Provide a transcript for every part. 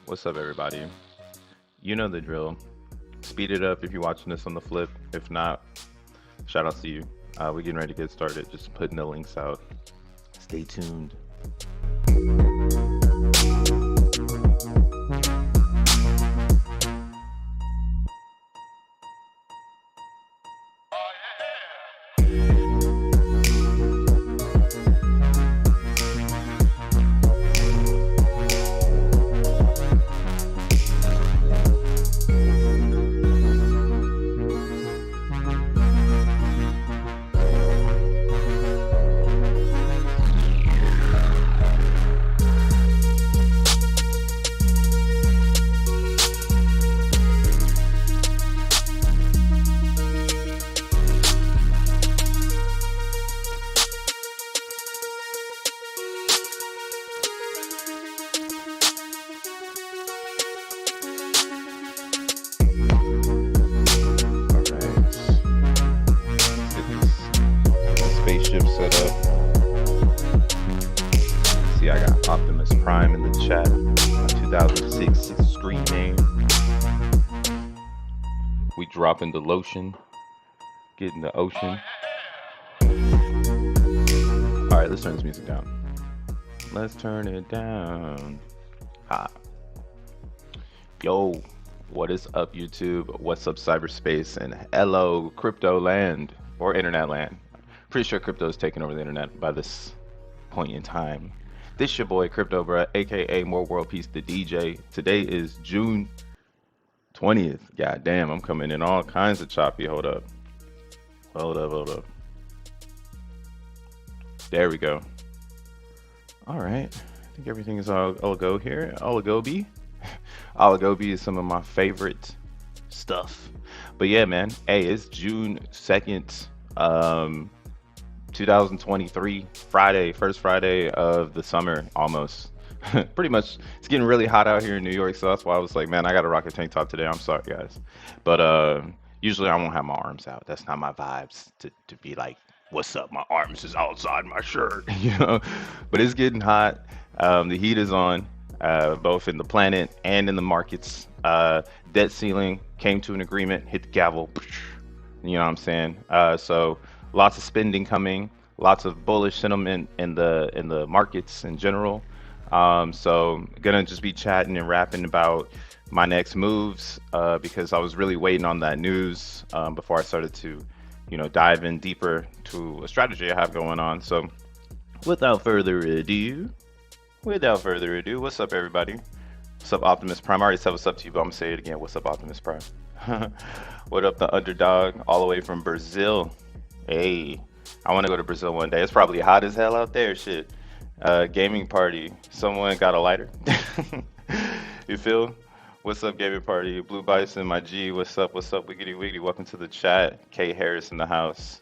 What's up, everybody? You know the drill. Speed it up if you're watching this on the flip. If not, shout out to you. We're getting ready to get started. Just putting the links out. Stay tuned. Dropping the lotion, getting the ocean. All right, let's turn this music down. Let's turn it down. Ha. Yo, what is up, YouTube? What's up, cyberspace? And hello, crypto land or internet land. Pretty sure crypto is taking over the internet by this point in time. This your boy, Crypto Bruh, aka More World Peace, the DJ. Today is June 20th. God damn, I'm coming in all kinds of choppy. Hold up. There we go. All right. I think everything is all go here. Oligobi. Oligobi is some of my favorite stuff. But yeah, man. Hey, it's June 2nd, 2023. Friday, first Friday of the summer almost. Pretty much, it's getting really hot out here in New York, so that's why I was like, man, I gotta rock a tank top today. I'm sorry, guys, but usually I won't have my arms out. That's not my vibes to be like, what's up? My arms is outside my shirt, you know. But it's getting hot. The heat is on, both in the planet and in the markets. Debt ceiling came to an agreement, hit the gavel. You know what I'm saying? So lots of spending coming, lots of bullish sentiment in the markets in general. So gonna just be chatting and rapping about my next moves, because I was really waiting on that news before I started to, dive in deeper to a strategy I have going on. So without further ado, what's up, everybody? What's up, Optimus Prime? I already said what's up to you, but I'm gonna say it again. What's up, Optimus Prime? What up, the underdog, all the way from Brazil? Hey, I want to go to Brazil one day. It's probably hot as hell out there. Shit. Gaming party. Someone got a lighter? You feel? What's up, gaming party? Blue Bison, my G. What's up? Wiggity wiggity. Welcome to the chat. K Harris in the house.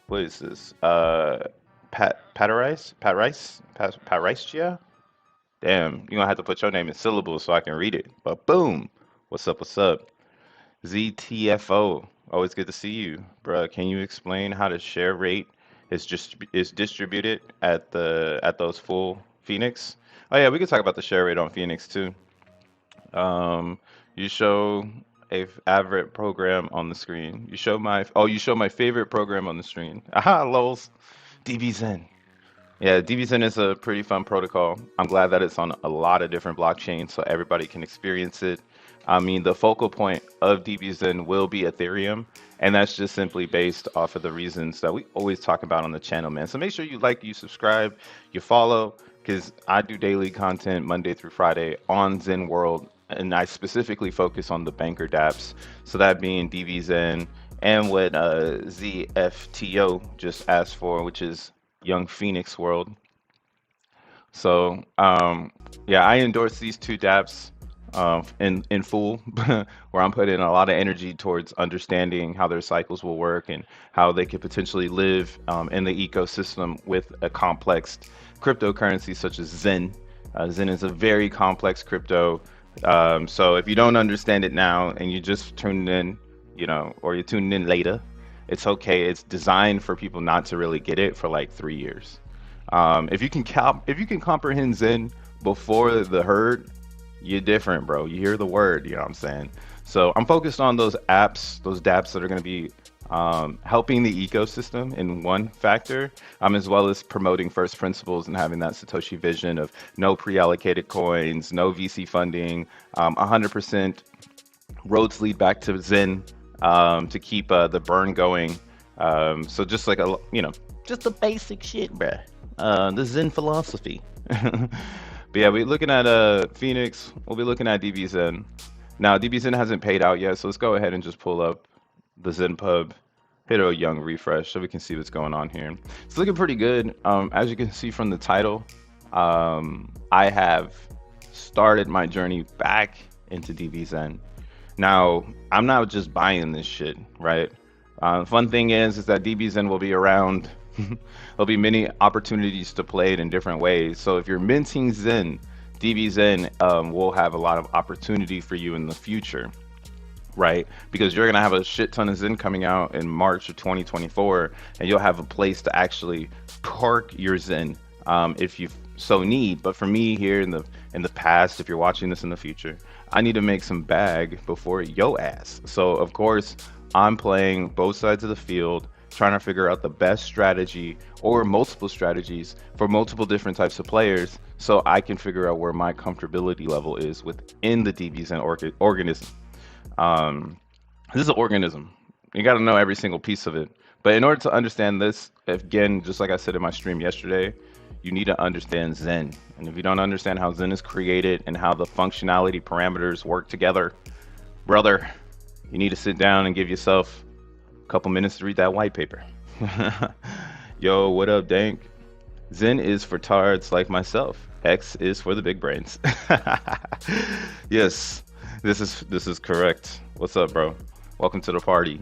What is this? Pat Rice? Yeah. Damn, you're gonna have to put your name in syllables so I can read it. But boom. What's up? ZTFO. Always good to see you, bruh. Can you explain how the share rate is distributed at those full Phoenix? Oh yeah, we can talk about the share rate on Phoenix too. You show a favorite program on the screen. You show my favorite program on the screen. Aha, lols. DBZen. Yeah, DBZen is a pretty fun protocol. I'm glad that it's on a lot of different blockchains so everybody can experience it. I mean, the focal point of DBZen will be Ethereum, and that's just simply based off of the reasons that we always talk about on the channel, man. So make sure you like, you subscribe, you follow, because I do daily content Monday through Friday on Zen World, and I specifically focus on the banker dApps. So that being DVZen and what ZFTO just asked for, which is Young Phoenix World. So yeah, I endorse these two dApps in full, where I'm putting a lot of energy towards understanding how their cycles will work and how they could potentially live in the ecosystem with a complex cryptocurrency such as Zen. Zen is a very complex crypto. So if you don't understand it now and you just tuned in, you know, or you're tuning in later, it's okay. It's designed for people not to really get it for like 3 years. If you can comprehend Zen before the herd, you're different, bro. You hear the word, you know what I'm saying? So I'm focused on those apps, those dApps that are going to be helping the ecosystem in one factor, as well as promoting first principles and having that Satoshi vision of no pre-allocated coins, no VC funding, 100% roads lead back to Zen to keep the burn going. So just like just the basic shit, bruh. The Zen philosophy. But yeah, we're looking at Phoenix. We'll be looking at DBZen. Now DBZen hasn't paid out yet, so let's go ahead and just pull up the Zen Pub. Hit a young refresh so we can see what's going on here. It's looking pretty good. As you can see from the title, I have started my journey back into DBZen. Now, I'm not just buying this shit, right? Fun thing is that DBZen will be around. There'll be many opportunities to play it in different ways. So if you're minting Zen, DBZen will have a lot of opportunity for you in the future, right? Because you're gonna have a shit ton of Zen coming out in March of 2024, and you'll have a place to actually park your Zen if you so need. But for me here in the past, if you're watching this in the future, I need to make some bag before yo ass. So of course, I'm playing both sides of the field, trying to figure out the best strategy or multiple strategies for multiple different types of players, so I can figure out where my comfortability level is within the DBZen organism. This is an organism. You got to know every single piece of it. But in order to understand this, again, just like I said in my stream yesterday, you need to understand Zen. And if you don't understand how Zen is created and how the functionality parameters work together, brother, you need to sit down and give yourself a couple minutes to read that white paper. Yo, what up, Dank? Zen is for tards like myself. X is for the big brains. Yes, this is correct. What's up, bro? Welcome to the party.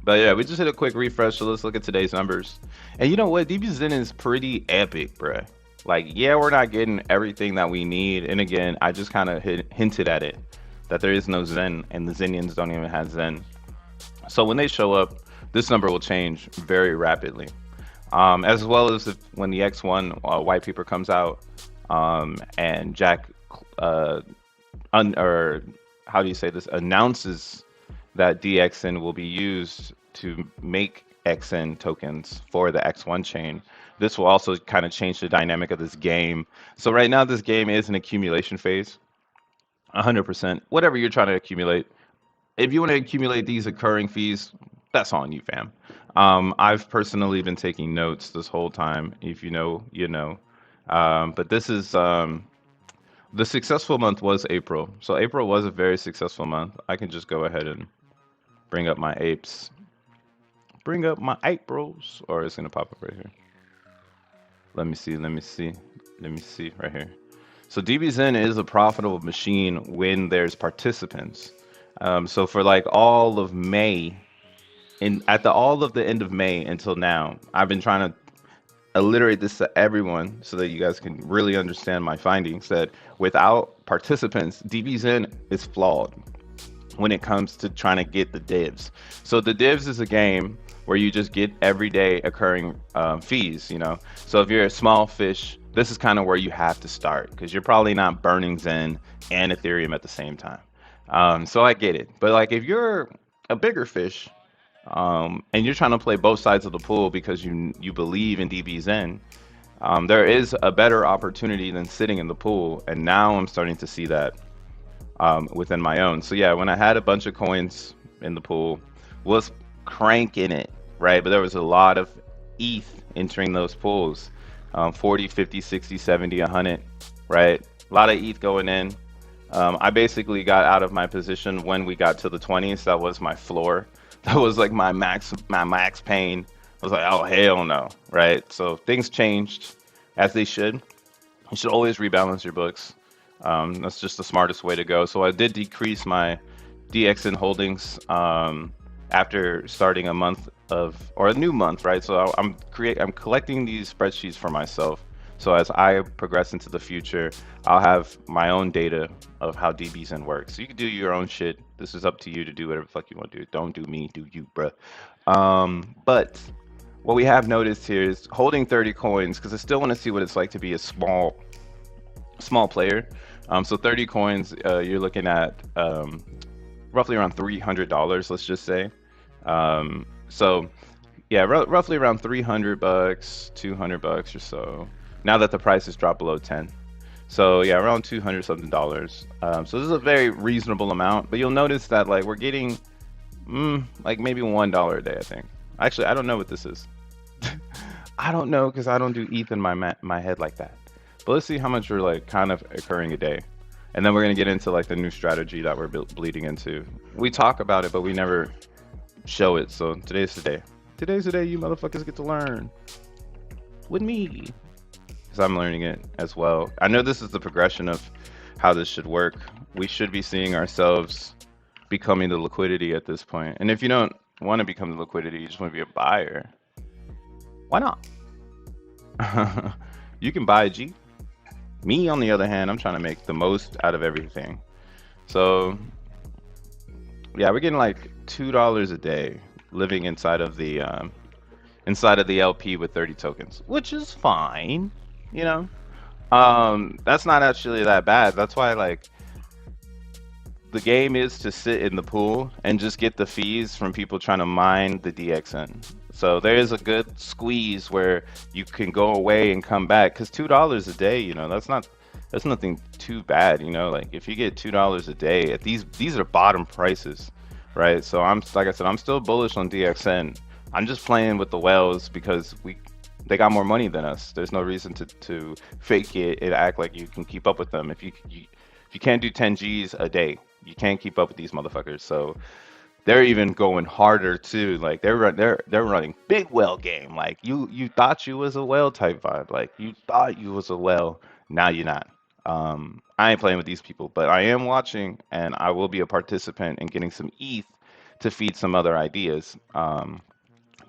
But yeah, we just hit a quick refresh, so let's look at today's numbers. And you know what? DBZen is pretty epic, bruh. Like, yeah, we're not getting everything that we need. And again, I just kind of hinted at it, that there is no Zen, and the Zenians don't even have Zen. So when they show up, this number will change very rapidly. As well as when the X1 white paper comes out, and Jack, or how do you say this, announces that DXN will be used to make XN tokens for the X1 chain. This will also kind of change the dynamic of this game. So right now, this game is an accumulation phase, 100%. Whatever you're trying to accumulate, if you want to accumulate these occurring fees, that's on you, fam. I've personally been taking notes this whole time. If you know, you know. But this is the successful month was April. So April was a very successful month. I can just go ahead and bring up my apes. Bring up my Aprils, or it's gonna pop up right here. Let me see right here. So DBZen is a profitable machine when there's participants. So for like all of May, all of the end of May until now, I've been trying to alliterate this to everyone so that you guys can really understand my findings, that without participants, DBZen is flawed when it comes to trying to get the divs. So the divs is a game where you just get everyday occurring fees, you know. So if you're a small fish, this is kind of where you have to start, because you're probably not burning Zen and Ethereum at the same time. So I get it. But like if you're a bigger fish, and you're trying to play both sides of the pool because you believe in DBZen, there is a better opportunity than sitting in the pool. And now I'm starting to see that within my own. So yeah, when I had a bunch of coins in the pool, was cranking it, right? But there was a lot of ETH entering those pools. 40, 50, 60, 70, 100, right? A lot of ETH going in. I basically got out of my position when we got to the 20s. That was my floor. That was like my max pain. I was like, oh hell no, right? So things changed as they should. You should always rebalance your books. That's just the smartest way to go. So I did decrease my DXN holdings after starting a month of, or a new month, right? So I'm collecting these spreadsheets for myself. So as I progress into the future, I'll have my own data of how DBZen works. So you can do your own shit. This is up to you to do whatever the fuck you want to do. Don't do me, do you, bruh. But what we have noticed here is holding 30 coins, because I still want to see what it's like to be a small player. So 30 coins, you're looking at roughly around $300, let's just say. So yeah, roughly around 300 bucks, 200 bucks or so. Now that the price has dropped below 10. So yeah, around 200 something dollars. So this is a very reasonable amount, but you'll notice that like we're getting like maybe $1 a day, I think. Actually, I don't know what this is. I don't know because I don't do ETH in my head like that. But let's see how much we're like kind of occurring a day. And then we're gonna get into like the new strategy that we're bleeding into. We talk about it, but we never show it. So today's the day. Today's the day you motherfuckers get to learn with me, because I'm learning it as well. I know this is the progression of how this should work. We should be seeing ourselves becoming the liquidity at this point. And if you don't want to become the liquidity, you just want to be a buyer, why not? You can buy a G. Me, on the other hand, I'm trying to make the most out of everything. So yeah, we're getting like $2 a day living inside of the LP with 30 tokens, which is fine, you know. That's not actually that bad. That's why like the game is to sit in the pool and just get the fees from people trying to mine the DXN. So there is a good squeeze where you can go away and come back, because $2 a day, you know, that's nothing too bad, you know. Like if you get $2 a day at these are bottom prices, right? So like I said, I'm still bullish on DXN. I'm just playing with the whales because they got more money than us. There's no reason to fake it and act like you can keep up with them. If you can't do 10 G's a day, you can't keep up with these motherfuckers. So they're even going harder too. Like they're running big whale game. Like you thought you was a whale type vibe. Like you thought you was a whale. Now you're not. I ain't playing with these people, but I am watching, and I will be a participant in getting some ETH to feed some other ideas. But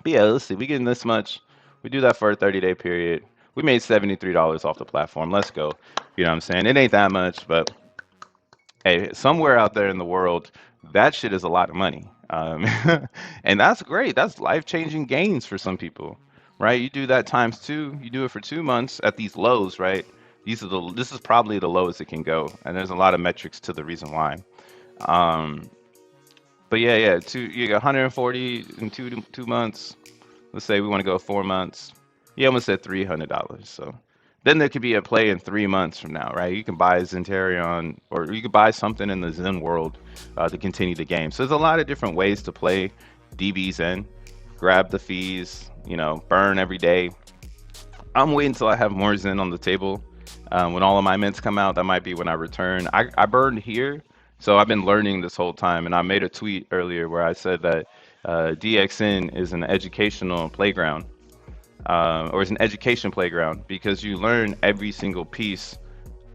yeah, let's see. We getting this much. We do that for a 30-day period. We made $73 off the platform. Let's go. You know what I'm saying? It ain't that much, but hey, somewhere out there in the world, that shit is a lot of money. And that's great. That's life-changing gains for some people, right? You do that times two. You do it for 2 months at these lows, right? This is probably the lowest it can go, and there's a lot of metrics to the reason why. Um, but yeah, you got 140 in 2 months. Let's say we want to go 4 months. Yeah, I'm gonna say $300. So then there could be a play in 3 months from now, right? You can buy Zentarion, or you could buy something in the Zen World to continue the game. So there's a lot of different ways to play DBZen. Grab the fees, you know, burn every day. I'm waiting until I have more Zen on the table. When all of my mints come out, that might be when I return. I burned here, so I've been learning this whole time. And I made a tweet earlier where I said that DXN is an educational playground. Or it's an education playground, because you learn every single piece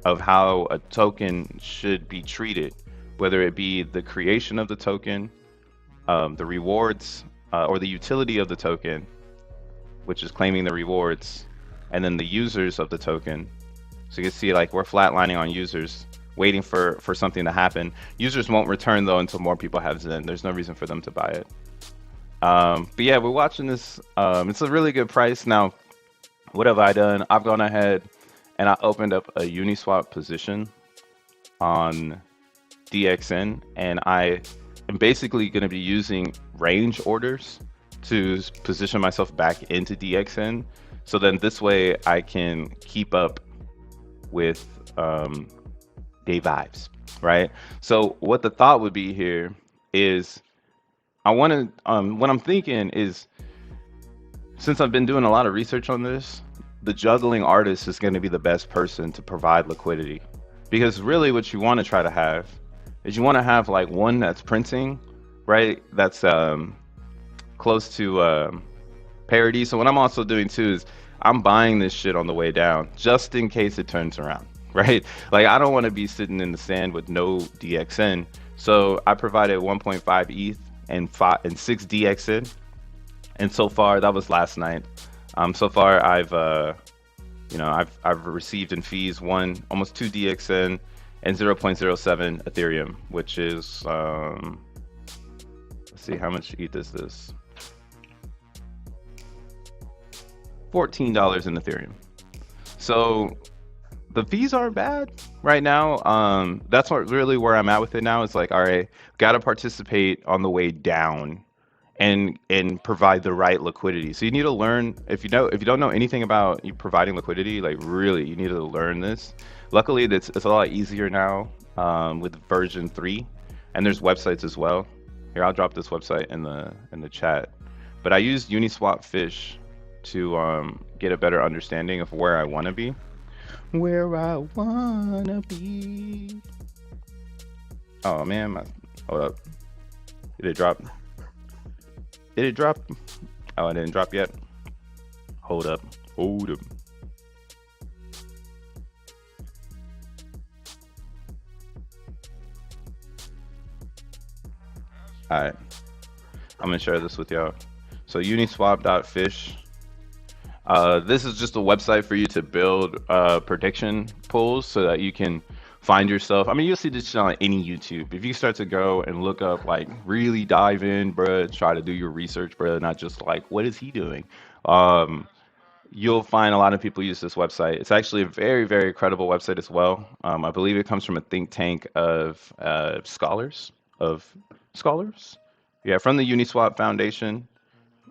of how a token should be treated, whether it be the creation of the token, the rewards, or the utility of the token, which is claiming the rewards, and then the users of the token. So you can see like we're flatlining on users, waiting for something to happen. Users won't return though until more people have Zen. There's no reason for them to buy it. But yeah, we're watching this. It's a really good price. Now, what have I done? I've gone ahead and I opened up a Uniswap position on DXN, and I am basically going to be using range orders to position myself back into DXN. So then this way I can keep up with day vibes, right? So what the thought would be here is, I want to, what I'm thinking is, since I've been doing a lot of research on this, the juggling artist is going to be the best person to provide liquidity, because really what you want to try to have is you want to have like one that's printing, right? That's close to parity. So what I'm also doing too is I'm buying this shit on the way down just in case it turns around, right? Like I don't want to be sitting in the sand with no DXN. So I provided 1.5 ETH and 6 DXN, and so far that was last night. So far I've received in fees almost 2 DXN and 0.07 Ethereum, which is let's see, how much ETH is this? $14 in Ethereum. So the fees aren't bad right now. That's what really where I'm at with it now. It's like, all right, gotta participate on the way down and provide the right liquidity. So you need to learn, if you don't know anything about you providing liquidity, like really you need to learn this. Luckily it's a lot easier now with version 3, and there's websites as well. Here, I'll drop this website in the chat. But I used Uniswap Fish to get a better understanding of where I want to be. Where I wanna be. Oh man, hold up. Did it drop? Did it drop? Oh, it didn't drop yet. Hold up. Hold up. All right. I'm gonna share this with y'all. So uniswap.fish. This is just a website for you to build prediction pools so that you can find yourself. I mean, you'll see this shit on any YouTube. If you start to go and look up, like really dive in, bruh, try to do your research, bruh, not just like, what is he doing? You'll find a lot of people use this website. It's actually a very, very credible website as well. I believe it comes from a think tank of scholars. Yeah, from the Uniswap Foundation,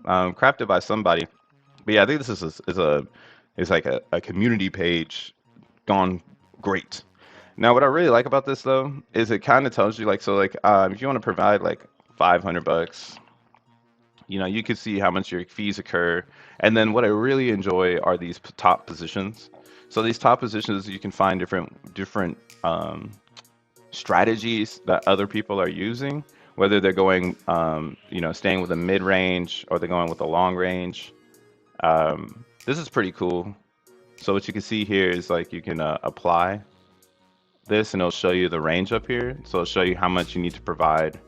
crafted by somebody. But yeah, I think this is like a community page gone great. Now, what I really like about this though is it kind of tells you like, so like if you want to provide like $500, you could see how much your fees occur. And then what I really enjoy are these top positions. So these top positions, you can find different strategies that other people are using, whether they're going, staying with a mid range or they're going with a long range. This is pretty cool. So what you can see here is like you can apply this and it'll show you the range up here. So it'll show you how much you need to provide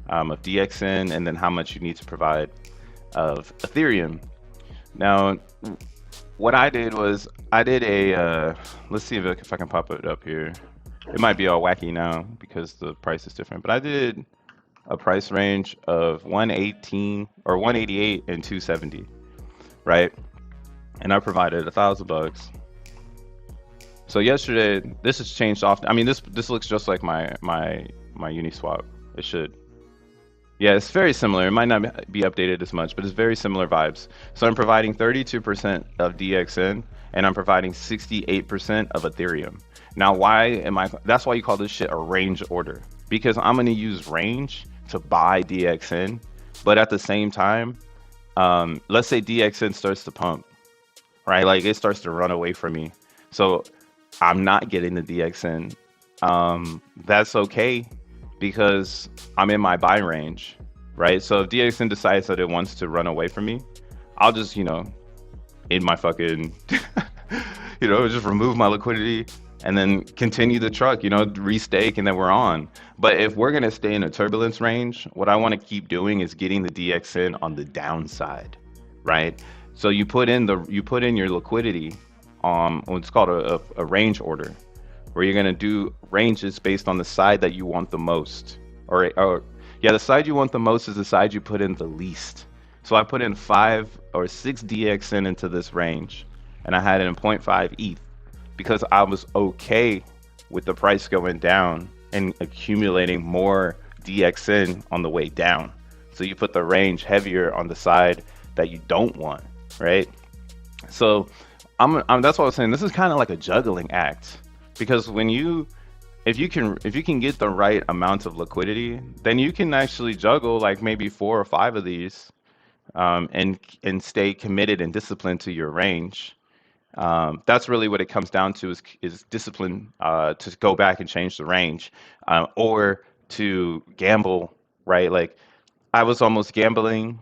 of DXN and then how much you need to provide of Ethereum. Now, what I did was I did a, let's see if I can pop it up here. It might be all wacky now because the price is different, but I did a price range of 118 or 188 and 270, right? And I provided $1,000. So yesterday, this has changed often. I mean, this looks just like my Uniswap. It should. Yeah, it's very similar. It might not be updated as much, but it's very similar vibes. So I'm providing 32% of DXN, and I'm providing 68% of Ethereum. Now, that's why you call this shit a range order, because I'm gonna use range to buy DXN, but at the same time, let's say DXN starts to pump, right? Like it starts to run away from me. So I'm not getting the DXN. That's okay because I'm in my buy range, right? So if DXN decides that it wants to run away from me, I'll just, in my fucking, just remove my liquidity and then continue the truck, restake, and then we're on. But if we're gonna stay in a turbulence range, what I wanna keep doing is getting the DXN on the downside, right? So you put in your liquidity on what's called a range order, where you're gonna do ranges based on the side that you want the most. The side you want the most is the side you put in the least. So I put in 5 or 6 DXN into this range, and I had it in 0.5 ETH because I was okay with the price going down and accumulating more DXN on the way down. So you put the range heavier on the side that you don't want, right? So that's what I was saying. This is kind of like a juggling act, because if you can get the right amount of liquidity, then you can actually juggle like maybe 4 or 5 of these, and stay committed and disciplined to your range. That's really what it comes down to is discipline to go back and change the range or to gamble, right? Like I was almost gambling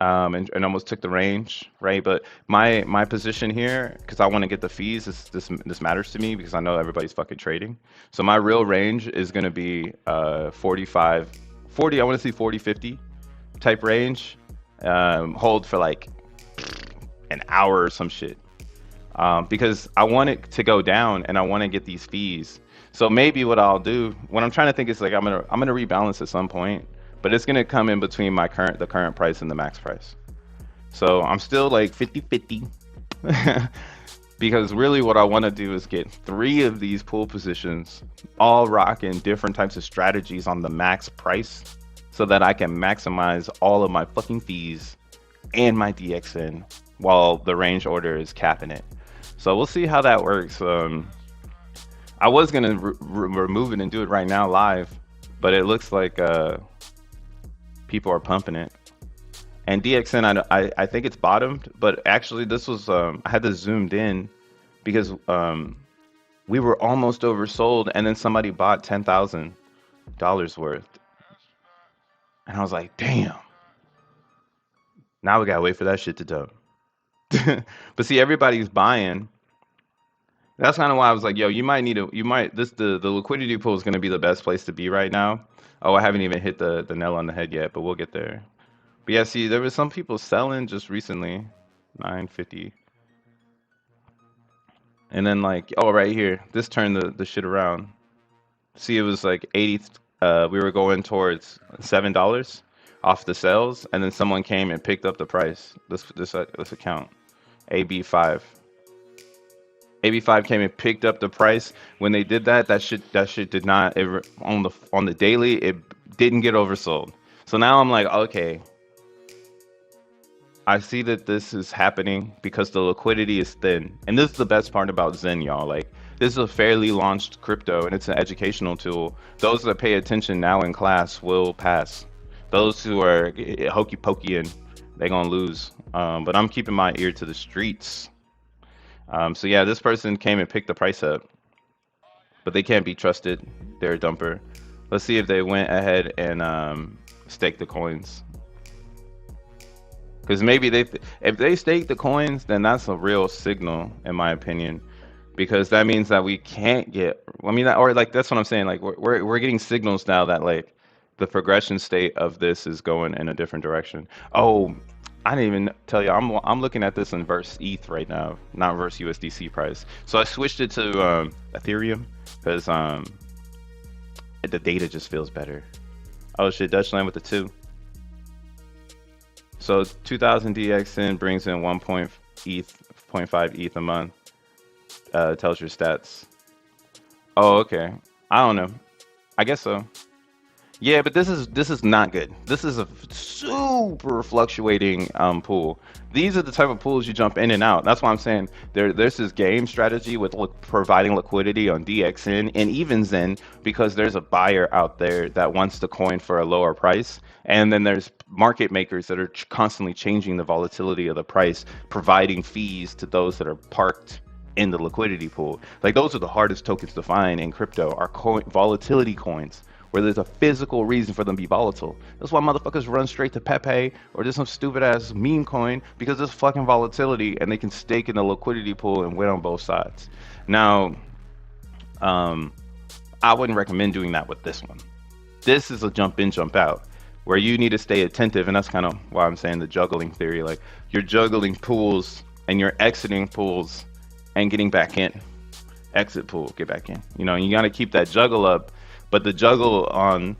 and almost took the range, right? But my position here, because I want to get the fees, this matters to me because I know everybody's fucking trading. So my real range is going to be 45, 40. I want to see 40, 50 type range. Hold for like an hour or some shit. Because I want it to go down and I want to get these fees. So maybe what I'll do, what I'm trying to think is like I'm gonna rebalance at some point, but it's gonna come in between the current price and the max price. So I'm still like 50-50 because really what I want to do is get 3 of these pool positions all rocking different types of strategies on the max price so that I can maximize all of my fucking fees and my DXN while the range order is capping it. So we'll see how that works. I was gonna remove it and do it right now live, but it looks like people are pumping it. And DXN, I think it's bottomed, but actually this was I had this zoomed in because we were almost oversold, and then somebody bought $10,000 worth, and I was like, damn. Now we gotta wait for that shit to dump. But see, everybody's buying. That's kind of why I was like, yo, you might need to, you might, the liquidity pool is going to be the best place to be right now. Oh, I haven't even hit the nail on the head yet, but we'll get there. But yeah, see, there was some people selling just recently, 950. And then like, oh, right here, this turned the shit around. See, it was like 80, we were going towards $7 off the sales, and then someone came and picked up the price. This account, AB5. AB5 came and picked up the price. When they did that, that shit did not on the daily. It didn't get oversold. So now I'm like, okay, I see that this is happening because the liquidity is thin. And this is the best part about Zen, y'all. Like, this is a fairly launched crypto, and it's an educational tool. Those that pay attention now in class will pass. Those who are hokey pokey and they're gonna lose. But I'm keeping my ear to the streets. So yeah, this person came and picked the price up, but they can't be trusted. They're a dumper. Let's see if they went ahead and staked the coins. Because maybe if they stake the coins, then that's a real signal, in my opinion, because that means that we can't get. I mean, or like that's what I'm saying. Like we're getting signals now that like the progression state of this is going in a different direction. Oh, I didn't even tell you. I'm looking at this in verse ETH right now, not verse USDC price. So I switched it to Ethereum because the data just feels better. Oh shit, Dutchland with the 2. So 2,000 DXN brings in 1.5 ETH a month. Tells your stats. Oh, okay. I don't know. I guess so. Yeah, but this is not good. This is a super fluctuating pool. These are the type of pools you jump in and out. That's why I'm saying there's this game strategy with providing liquidity on DXN and even Zen because there's a buyer out there that wants the coin for a lower price, and then there's market makers that are constantly changing the volatility of the price, providing fees to those that are parked in the liquidity pool. Like those are the hardest tokens to find in crypto, are volatility coins, where there's a physical reason for them to be volatile. That's why motherfuckers run straight to P.o.P or just some stupid ass meme coin because there's fucking volatility and they can stake in the liquidity pool and win on both sides. Now, I wouldn't recommend doing that with this one. This is a jump in, jump out, where you need to stay attentive, and that's kind of why I'm saying the juggling theory. Like you're juggling pools and you're exiting pools and getting back in. Exit pool, get back in. You know, you got to keep that juggle up. But the juggle on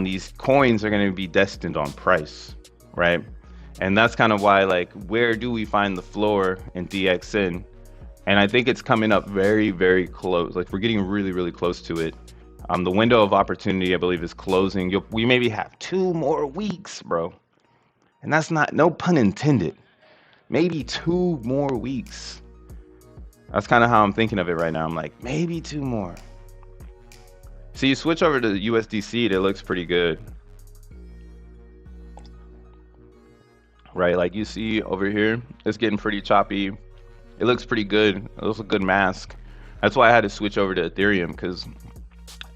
these coins are going to be destined on price, right? And that's kind of why, like, where do we find the floor in DXN? And I think it's coming up very, very close. Like, we're getting really, really close to it. The window of opportunity, I believe, is closing. We maybe have 2 more weeks, bro. And that's not, no pun intended. Maybe 2 more weeks. That's kind of how I'm thinking of it right now. I'm like, maybe 2 more. So you switch over to USDC, it looks pretty good. Right, like you see over here, it's getting pretty choppy. It looks pretty good. It looks a good mask. That's why I had to switch over to Ethereum because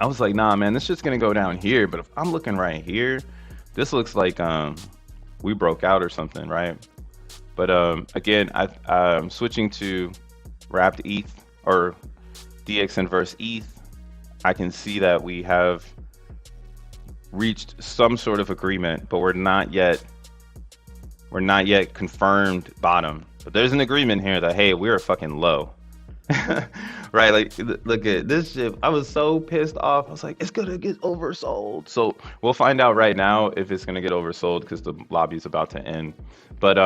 I was like, nah, man, this shit's gonna go down here. But if I'm looking right here, this looks like we broke out or something, right? But again, I'm switching to wrapped ETH or DXN versus ETH. I can see that we have reached some sort of agreement, but we're not yet confirmed bottom. But there's an agreement here that hey, we're fucking low. Right, like look at this shit. I was so pissed off. I was like, it's gonna get oversold. So we'll find out right now if it's gonna get oversold because the lobby is about to end. But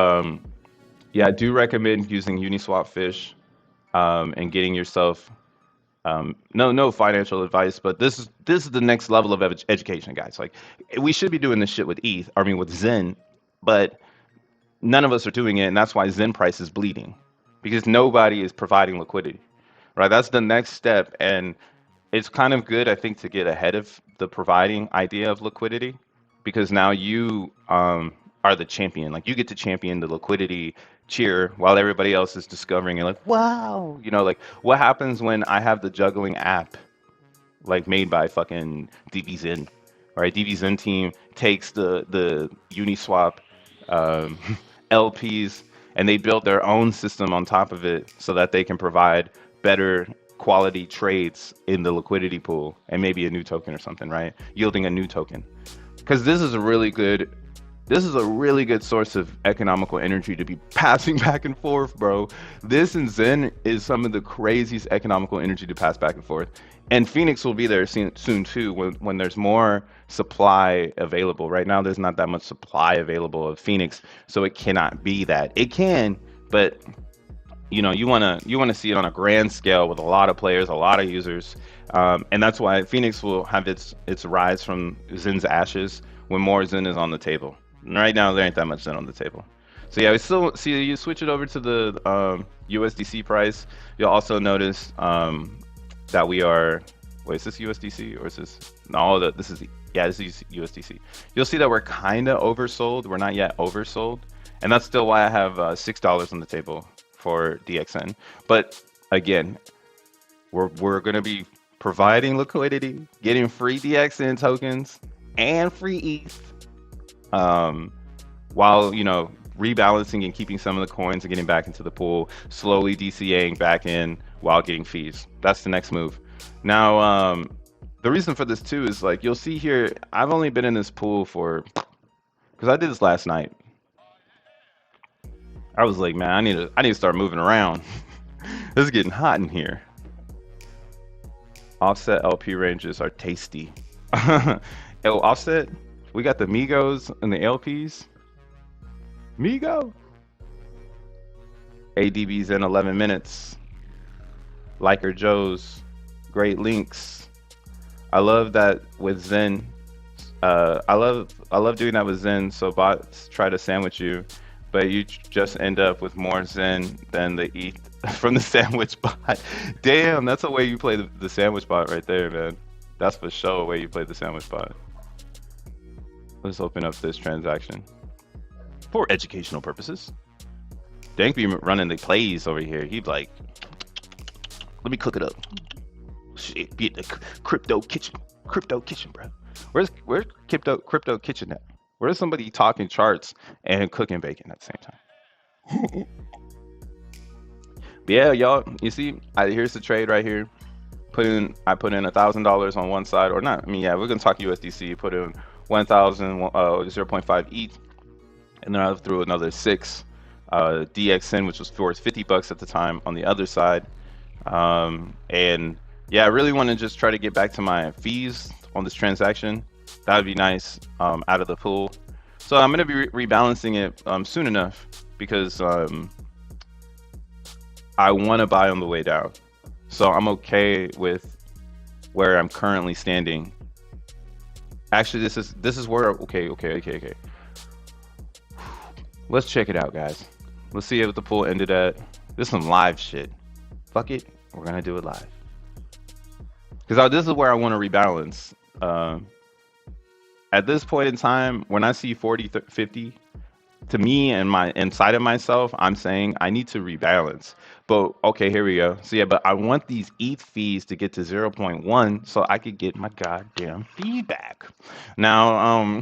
yeah, I do recommend using Uniswap Fish and getting yourself no financial advice, but this is the next level of education, guys. Like we should be doing this shit with ETH, I mean with Zen, but none of us are doing it, and that's why Zen price is bleeding because nobody is providing liquidity. Right, that's the next step, and it's kind of good, I think, to get ahead of the providing idea of liquidity because now you are the champion. Like you get to champion the liquidity cheer while everybody else is discovering and like, wow, like what happens when I have the juggling app like made by fucking DBZen, right? DBZen team takes the Uniswap um, LPs and they build their own system on top of it so that they can provide better quality trades in the liquidity pool and maybe a new token or something, right? Yielding a new token. Because this is a really good source of economical energy to be passing back and forth, bro. This and Zen is some of the craziest economical energy to pass back and forth. And Phoenix will be there soon too when there's more supply available. Right now, there's not that much supply available of Phoenix, so it cannot be that. It can, but you wanna see it on a grand scale with a lot of players, a lot of users, and that's why Phoenix will have its rise from Zen's ashes when more Zen is on the table. Right now, there ain't that much Zen on the table. So yeah, we still see you switch it over to the USDC price. You'll also notice that we are. Wait, is this USDC or is this? No, this is yeah, this is USDC. You'll see that we're kind of oversold. We're not yet oversold, and that's still why I have $6 on the table for DXN. But again, we're gonna be providing liquidity, getting free DXN tokens and free ETH, while rebalancing and keeping some of the coins and getting back into the pool, slowly DCAing back in while getting fees. That's the next move. Now, the reason for this too is like you'll see here, I've only been in this pool because I did this last night. I was like, man, I need to start moving around. This is getting hot in here. Offset LP ranges are tasty. Yo, Offset, we got the Migos and the LPs. Migo. ADBs in 11 minutes. Liker Joe's. Great links. I love that with Zen. I love doing that with Zen. So bots try to sandwich you, but you just end up with more Zen than the ETH from the sandwich bot. Damn, that's the way you play the sandwich bot right there, man. That's for sure the way you play the sandwich bot. Let's open up this transaction for educational purposes. Dank be running the plays over here. He'd like, let me cook it up. Shit, be at the crypto kitchen, bro. Where's crypto kitchen at? Where's somebody talking charts and cooking bacon at the same time? But yeah, y'all, you see, here's the trade right here. I put in $1,000 on one side, or not. I mean, yeah, we're gonna talk USDC. Put in 0.5 ETH, and then I threw another 6 DXN, which was for $50 at the time on the other side. And yeah, I really want to just try to get back to my fees on this transaction. That would be nice out of the pool. So I'm going to be rebalancing it soon enough because I want to buy on the way down. So I'm okay with where I'm currently standing. Actually, this is where okay. Let's check it out, guys. Let's see if the pool ended at. This is some live shit. Fuck it, we're gonna do it live. Because this is where I want to rebalance. At this point in time, when I see 40, 50, to me and my inside of myself, I'm saying I need to rebalance. But okay, here we go. So yeah, but I want these ETH fees to get to zero point 0.1 so I could get my goddamn fee back. Now,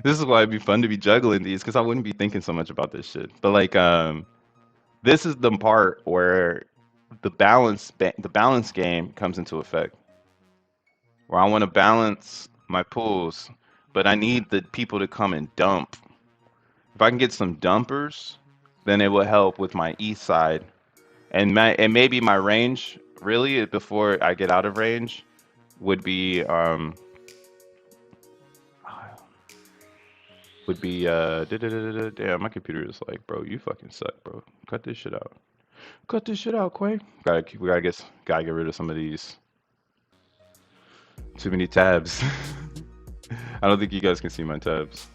this is why it'd be fun to be juggling these because I wouldn't be thinking so much about this shit. But like, this is the part where the balance game comes into effect, where I want to balance my pools, but I need the people to come and dump. If I can get some dumpers, then it will help with my east side. And maybe my range, really, before I get out of range, would be damn, my computer is like, bro, you fucking suck, bro. Cut this shit out. Cut this shit out, Quay. Gotta get rid of some of these. Too many tabs. I don't think you guys can see my tabs.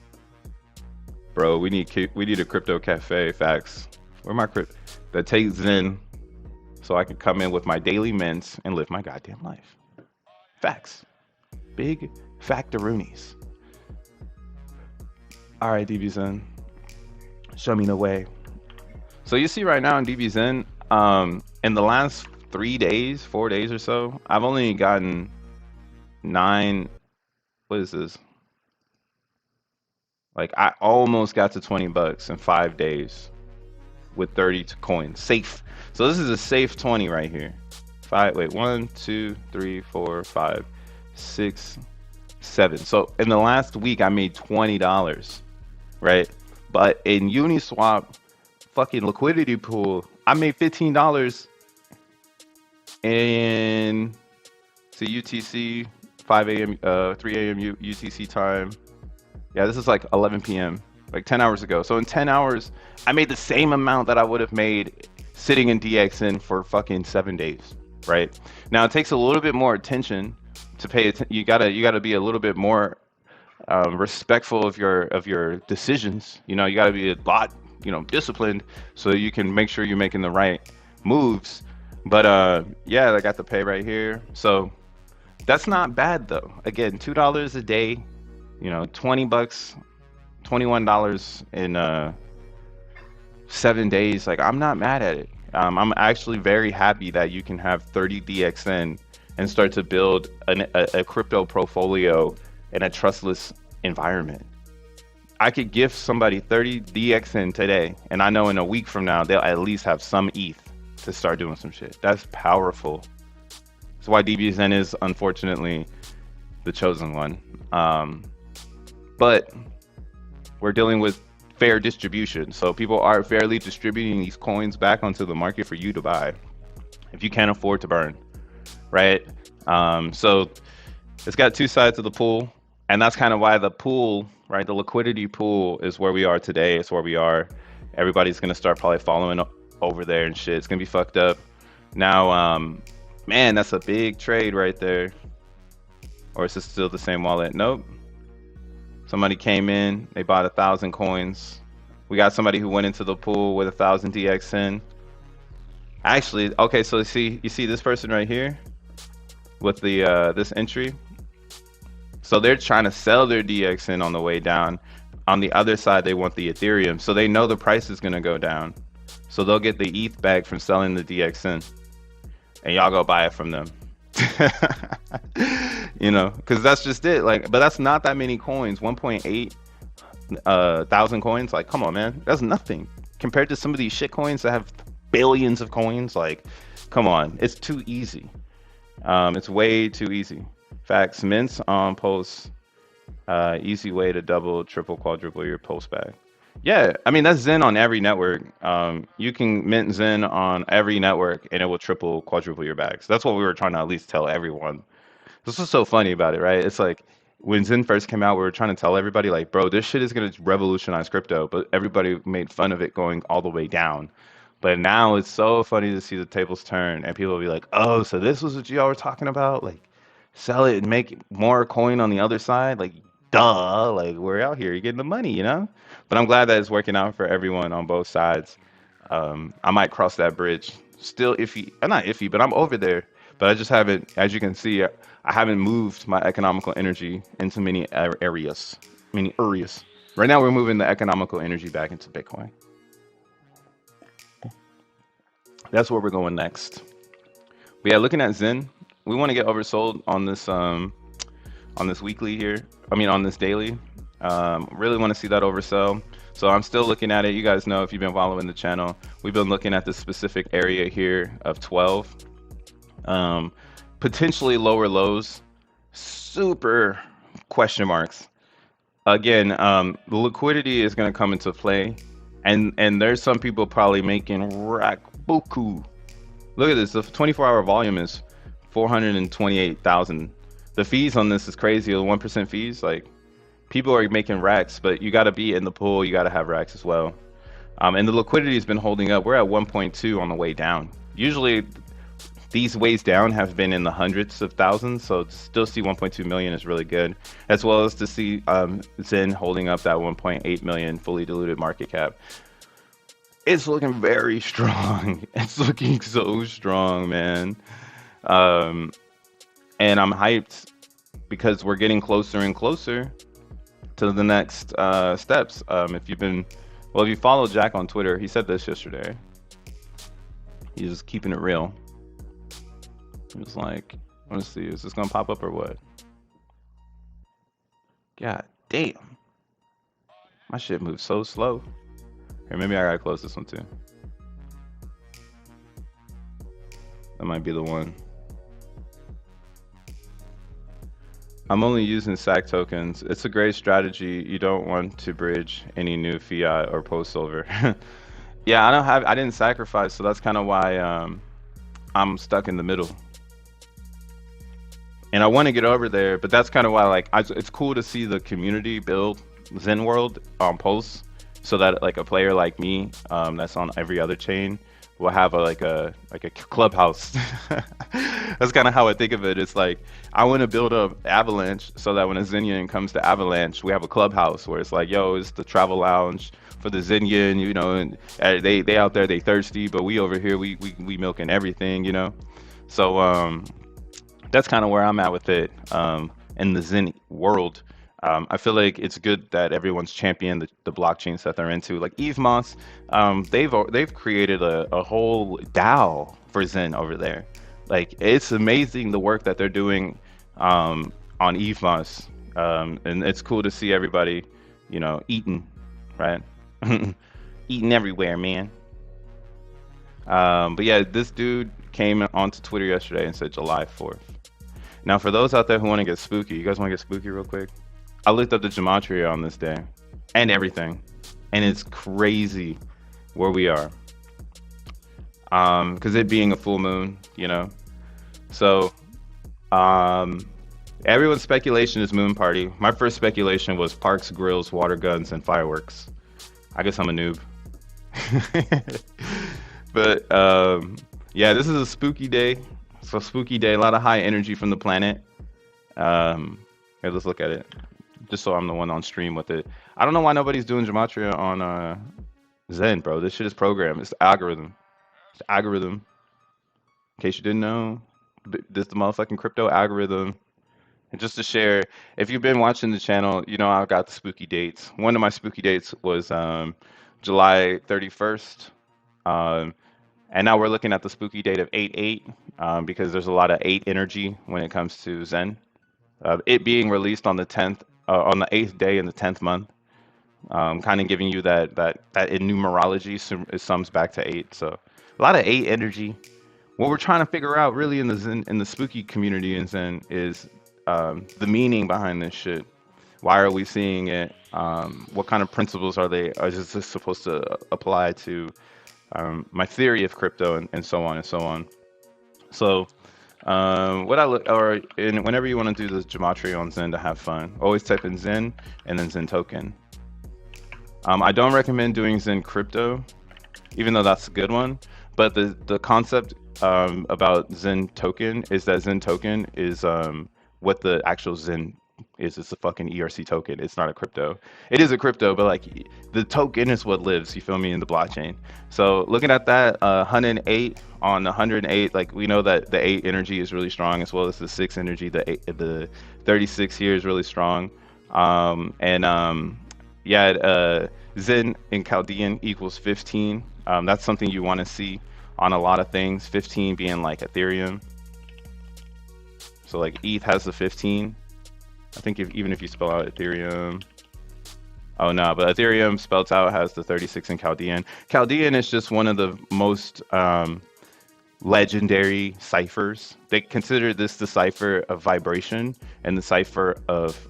Bro, we need a crypto cafe. Facts. Where my crypto that takes Zen, so I can come in with my daily mints and live my goddamn life. Facts. Big factaroonies. All right, DBZen, show me the way. So you see right now in DBZen, in the last 3 days, 4 days or so, I've only gotten 9. What is this? Like I almost got to $20 in 5 days with 30 coins. Safe. So this is a safe 20 right here. 1, 2, 3, 4, 5, 6, 7. So in the last week I made $20, right? But in Uniswap fucking liquidity pool, I made $15 in UTC 5 a.m. 3 a.m. UTC time. Yeah, this is like 11 p.m. like 10 hours ago. So in 10 hours, I made the same amount that I would have made sitting in DXN for fucking 7 days, right? Now it takes a little bit more attention to pay attention. You gotta be a little bit more respectful of your decisions. You know, you gotta be a lot, disciplined so you can make sure you're making the right moves. But yeah, I got the pay right here. So that's not bad though. Again, $2 a day, $20, $21 in 7 days. Like, I'm not mad at it. I'm actually very happy that you can have 30 DXN and start to build a crypto portfolio in a trustless environment. I could give somebody 30 DXN today, and I know in a week from now, they'll at least have some ETH to start doing some shit. That's powerful. That's why DBZN is, unfortunately, the chosen one. But we're dealing with fair distribution. So people are fairly distributing these coins back onto the market for you to buy if you can't afford to burn, right? So it's got two sides of the pool. And that's kind of why the pool, right? The liquidity pool is where we are today. It's where we are. Everybody's going to start probably following over there and shit. It's going to be fucked up. Now, man, that's a big trade right there. Or is this still the same wallet? Nope. Somebody came in, they bought 1,000 coins. We got somebody who went into the pool with 1,000 DXN. Actually, okay, so you see this person right here with the this entry. So they're trying to sell their DXN on the way down. On the other side, they want the Ethereum. So they know the price is going to go down. So they'll get the ETH back from selling the DXN. And y'all go buy it from them. Because that's just it. Like, but that's not that many coins. 1.8 thousand coins. Like, come on, man. That's nothing compared to some of these shit coins that have billions of coins. Like, come on. It's too easy. It's way too easy. Facts. Mints on posts. Easy way to double, triple, quadruple your post back. Yeah, I mean, that's Zen on every network. You can mint Zen on every network and it will triple, quadruple your bags. That's what we were trying to at least tell everyone. This was so funny about it, right? It's like when Zen first came out, we were trying to tell everybody, like, bro, this shit is going to revolutionize crypto. But everybody made fun of it going all the way down. But now it's so funny to see the tables turn and people will be like, oh, so this was what y'all were talking about? Like, sell it and make more coin on the other side? Like, duh, like, we're out here, you're getting the money, But I'm glad that it's working out for everyone on both sides. I might cross that bridge. Still iffy. I'm not iffy, but I'm over there. But I just haven't, as you can see, I haven't moved my economical energy into many areas, right? Right now, we're moving the economical energy back into Bitcoin. That's where we're going next. But yeah, looking at Zen, we want to get oversold on this weekly here. I mean, on this daily. Really want to see that oversell. So I'm still looking at it. You guys know if you've been following the channel, we've been looking at this specific area here of 12. Potentially lower lows, super question marks. Again, the liquidity is going to come into play, and there's some people probably making rack buku. Look at this. The 24-hour volume is 428,000. The fees on this is crazy. The 1% fees, like people are making racks, but you got to be in the pool. You got to have racks as well. And the liquidity has been holding up. We're at 1.2 on the way down. Usually these ways down have been in the hundreds of thousands, so to still see 1.2 million is really good, as well as to see Zen holding up that 1.8 million fully diluted market cap. It's looking very strong. It's looking so strong, man. And I'm hyped because we're getting closer and closer to the next steps. If you follow Jack on Twitter, he said this yesterday. He's just keeping it real. He was like, let's see, is this gonna pop up or what? God damn. My shit moves so slow. Here, maybe I gotta close this one too. That might be the one. I'm only using SAC tokens. It's a great strategy. You don't want to bridge any new fiat or post silver. Yeah, I didn't sacrifice, so that's kind of why I'm stuck in the middle. And I want to get over there, but that's kind of why, like, it's cool to see the community build Zen World on posts, so that like a player like me, that's on every other chain, will have like a clubhouse. That's kind of how I think of it. It's like I want to build up Avalanche so that when a Zenian comes to Avalanche, we have a clubhouse where it's like, yo, it's the travel lounge for the Zenian, you know, and they out there, they thirsty, but we over here, we milking everything, you know. So that's kind of where I'm at with it in the Zen world. I feel like it's good that everyone's championed the blockchains that they're into. Like EVMOS, they've created a whole DAO for Zen over there. Like, it's amazing the work that they're doing on EVMOS, and it's cool to see everybody, you know, eating, right? Eating everywhere, man. But yeah, this dude came onto Twitter yesterday and said July 4th. Now, for those out there who want to get spooky, you guys want to get spooky real quick? I looked up the Gematria on this day and everything, and it's crazy where we are. Because it being a full moon, you know. So, everyone's speculation is moon party. My first speculation was parks, grills, water guns, and fireworks. I guess I'm a noob. But yeah, this is a spooky day. It's a spooky day. A lot of high energy from the planet. Here, let's look at it. Just so I'm the one on stream with it. I don't know why nobody's doing Gematria on Zen, bro. This shit is programmed. It's the algorithm. It's the algorithm. In case you didn't know, this is the motherfucking crypto algorithm. And just to share, if you've been watching the channel, you know I've got the spooky dates. One of my spooky dates was July 31st. And now we're looking at the spooky date of 8/8 because there's a lot of 8 energy when it comes to Zen. It being released on the 10th, on the 8th day in the 10th month, kind of giving you that in numerology it sums back to 8. So a lot of 8 energy. What we're trying to figure out really in the Zen, in the spooky community in Zen is the meaning behind this shit. Why are we seeing it? What kind of principles are is this supposed to apply to my theory of crypto and so on and so on. So whenever you want to do this Gematria on Zen to have fun, always type in Zen and then Zen token. I don't recommend doing Zen crypto, even though that's a good one. But the concept about Zen token is that Zen token is what the actual Zen is. It's a fucking ERC token. It's not a crypto. It is a crypto, but like the token is what lives, you feel me, in the blockchain. So looking at that 108 on 108, like we know that the 8 energy is really strong, as well as the 6 energy. The 36 here is really strong. Yeah, Zen in Chaldean equals 15. That's something you want to see on a lot of things. 15 being like Ethereum. So like ETH has the 15. I think even if you spell out Ethereum, oh no, but Ethereum spelled out has the 36 in Chaldean. Chaldean is just one of the most legendary ciphers. They consider this the cipher of vibration and the cipher of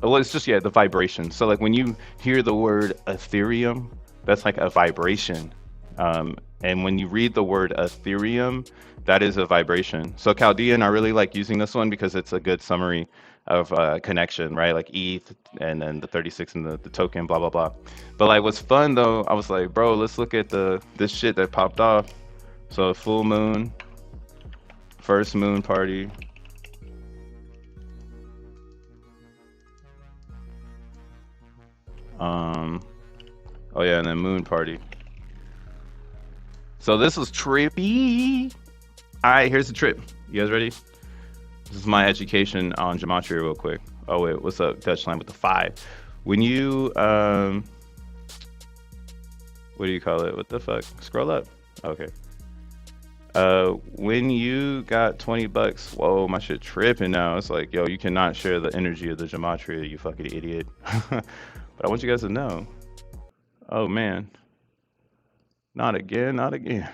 well, it's just yeah, the vibration. So like when you hear the word Ethereum, that's like a vibration. And when you read the word Ethereum, that is a vibration. So Chaldean, I really like using this one because it's a good summary of connection, right? Like ETH and then the 36 and the token, blah blah blah. But like what's fun though, I was like, bro, let's look at the this shit that popped off. So full moon, first moon party. Oh yeah, and then moon party. So this was trippy. All right, here's the trip. You guys ready? This is my education on Gematria real quick. Oh wait, what's up, Dutchline with the 5? When you what do you call it? What the fuck? Scroll up. Okay. When you got 20 bucks, whoa, my shit tripping now. It's like, yo, you cannot share the energy of the Gematria, you fucking idiot. But I want you guys to know. Oh man. Not again, not again.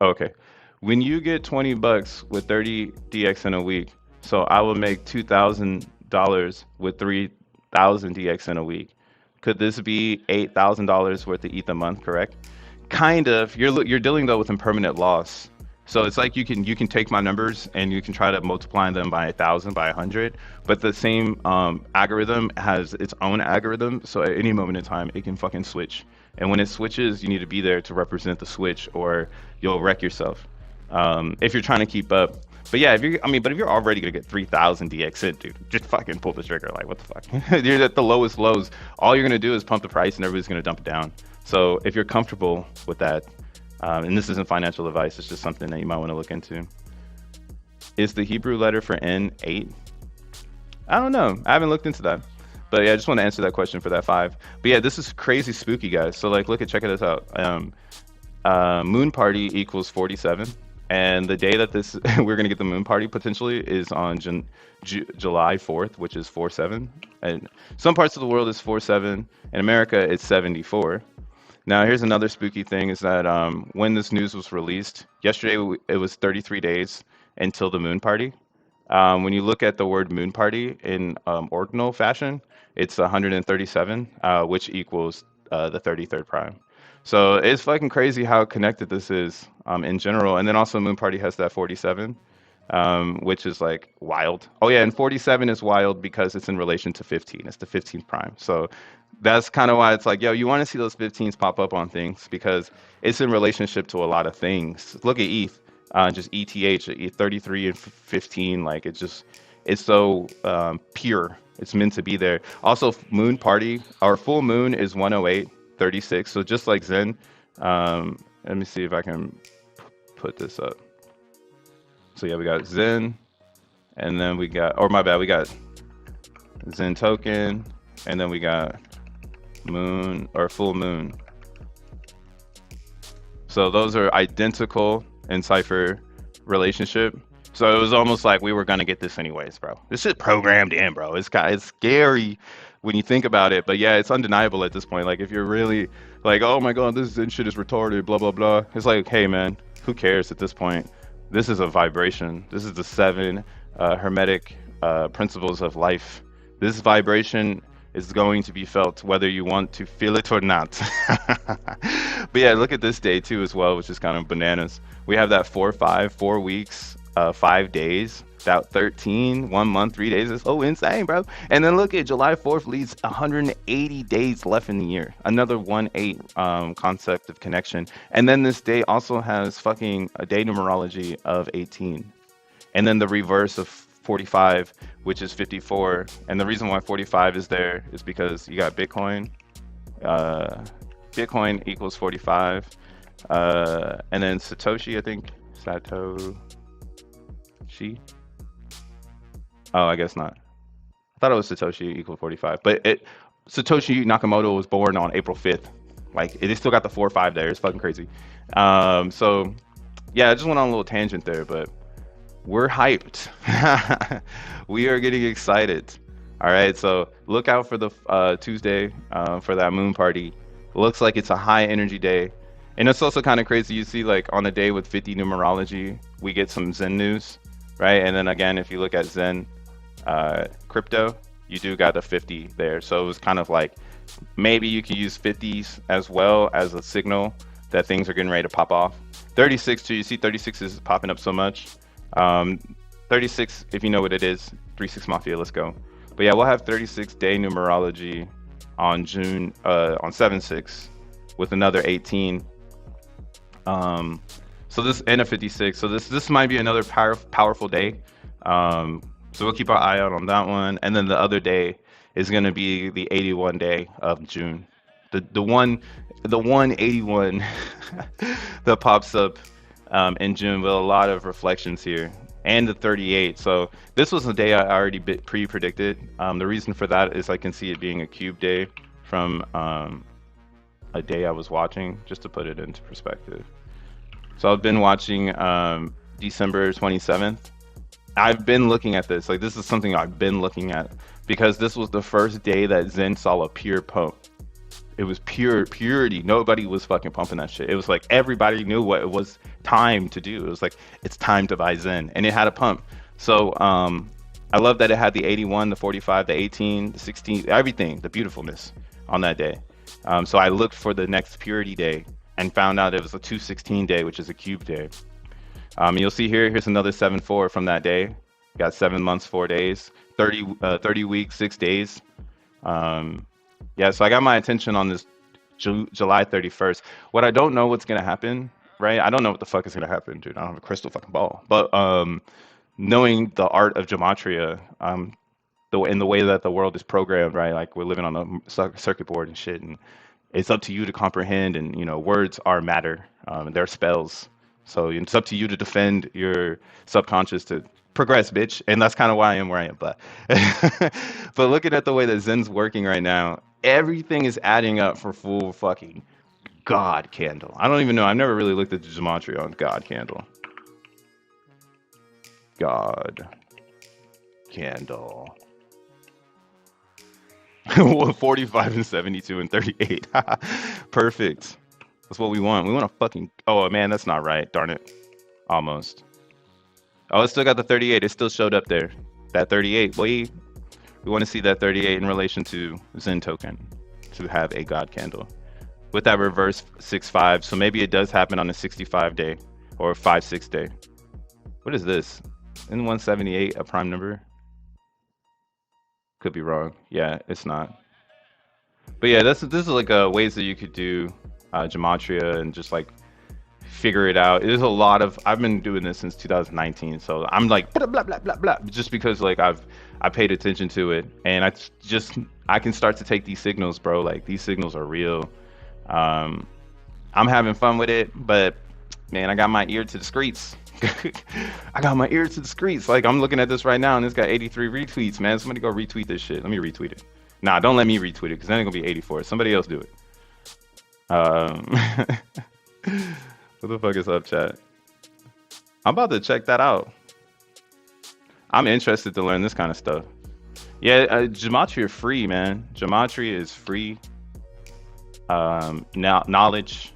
Okay. When you get 20 bucks with 30 DXN a week, so I will make $2,000 with 3,000 DXN a week. Could this be $8,000 worth of ETH a month, correct? Kind of. You're dealing though with impermanent loss. So it's like you can take my numbers and you can try to multiply them by 1,000, by 100, but the same algorithm has its own algorithm. So at any moment in time, it can fucking switch. And when it switches, you need to be there to represent the switch, or you'll wreck yourself if you're trying to keep up. But yeah, but if you're already gonna get 3,000 DXN, dude, just fucking pull the trigger. Like, what the fuck? You're at the lowest lows. All you're gonna do is pump the price, and everybody's gonna dump it down. So if you're comfortable with that, and this isn't financial advice, it's just something that you might want to look into. Is the Hebrew letter for N 8? I don't know. I haven't looked into that. But yeah, I just want to answer that question for that 5. But yeah, this is crazy spooky, guys. So like, check this out. Moon party equals 47. And the day that this we're gonna get the moon party potentially is on July 4th, which is 4/7. And some parts of the world is 4/7. In America, it's 74. Now, here's another spooky thing is that when this news was released, yesterday it was 33 days until the moon party. When you look at the word moon party in ordinal fashion, it's 137, which equals the 33rd prime. So it's fucking crazy how connected this is in general. And then also moon party has that 47, which is like wild. Oh yeah, and 47 is wild because it's in relation to 15. It's the 15th prime. So that's kind of why it's like, yo, you want to see those 15s pop up on things because it's in relationship to a lot of things. Look at ETH, just ETH, 33 and 15. Like it's so pure. It's meant to be there. Also, moon party, our full moon is 108.36. So just like Zen, let me see if I can put this up. So yeah, we got Zen, and then we got, or my bad, we got Zen token, and then we got moon or full moon. So those are identical in cipher relationship. So it was almost like we were gonna get this anyways, bro. This is programmed in, bro. It's scary when you think about it, but yeah, it's undeniable at this point. Like if you're really like, oh my god, this shit is retarded, blah blah blah. It's like, hey man, who cares at this point? This is a vibration. This is the 7 hermetic principles of life. This vibration is going to be felt whether you want to feel it or not. But yeah, look at this day too as well, which is kind of bananas. We have that 4/5, 4 weeks, 5 days, that 13, 1 month, 3 days. It's so insane, bro. And then look at July 4th leads 180 days left in the year. Another 1/8 concept of connection. And then this day also has fucking a day numerology of 18. And then the reverse of 45, which is 54. And the reason why 45 is there is because you got Bitcoin. Bitcoin equals 45. And then Satoshi, I think. Satoshi. Oh, I guess not. thought it was Satoshi equal 45, but Satoshi Nakamoto was born on April 5th. Like it still got the 4-5 there. It's fucking crazy. So yeah, I just went on a little tangent there, but we're hyped. We are getting excited. All right, so look out for the Tuesday for that moon party. Looks like it's a high energy day. And it's also kind of crazy. You see, like on a day with 50 numerology, we get some Zen news, right? And then again, if you look at Zen crypto, you do got the 50 there. So it was kind of like maybe you could use 50s as well as a signal that things are getting ready to pop off. 36 too. You see 36 is popping up so much. 36, if you know what it is, 36 Mafia, let's go. But yeah, we'll have 36 day numerology on June on 7/6 with another 18. So this and a 56. So this might be another powerful day. So we'll keep our eye out on that one. And then the other day is going to be the 81 day of June. The 181 that pops up in June with a lot of reflections here, and the 38. So this was a day I already pre-predicted. The reason for that is I can see it being a cube day from a day I was watching, just to put it into perspective. So I've been watching December 27th. I've been looking at this, like this is something I've been looking at because this was the first day that Zen saw a pure pump. It was purity. Nobody was fucking pumping that shit. It was like everybody knew what it was time to do. It was like, it's time to buy Zen, and it had a pump. So I love that it had the 81, the 45, the 18, the 16, everything, the beautifulness on that day. So I looked for the next purity day and found out it was a 216 day, which is a cube day. You'll see here's another 7/4 from that day. Got 7 months, 4 days, 30 weeks, 6 days. Yeah, so I got my attention on this July 31st. What I don't know what's gonna happen, right? I don't know what the fuck is gonna happen, dude. I don't have a crystal fucking ball. But knowing the art of Gematria, in the way that the world is programmed, right? Like we're living on a circuit board and shit, and it's up to you to comprehend. And you know, words are matter. They're spells. So it's up to you to defend your subconscious to progress, bitch. And that's kind of why I am where I am. But but looking at the way that Zen's working right now, everything is adding up for full fucking God candle. I don't even know. I've never really looked at the Gematria on God candle. God candle. 45 and 72 and 38. Perfect. That's what we want. We want a fucking... Oh, man, that's not right. Darn it. Almost. Oh, it still got the 38. It still showed up there. That 38. Boy, we want to see that 38 in relation to Zen token to have a God candle. With that reverse 6/5. So maybe it does happen on a 65 day or 5/6 day. What is this? Isn't 178 a prime number? Could be wrong. Yeah, it's not. But yeah, this is like ways that you could do Gematria and just like figure it out. There's a lot of... I've been doing this since 2019, so I'm like blah blah blah blah blah, just because like I paid attention to it, and I can start to take these signals, bro. Like these signals are real. I'm having fun with it, but man, I got my ear to the streets. I got my ear to the streets. Like I'm looking at this right now, and it's got 83 retweets. Man, somebody go retweet this shit. Let me retweet it. Nah, don't let me retweet it, because then it's gonna be 84. Somebody else do it. What the fuck is up, chat? I'm about to check that out. I'm interested to learn this kind of stuff. Yeah, Gematria free, man. Gematria is free. Now knowledge.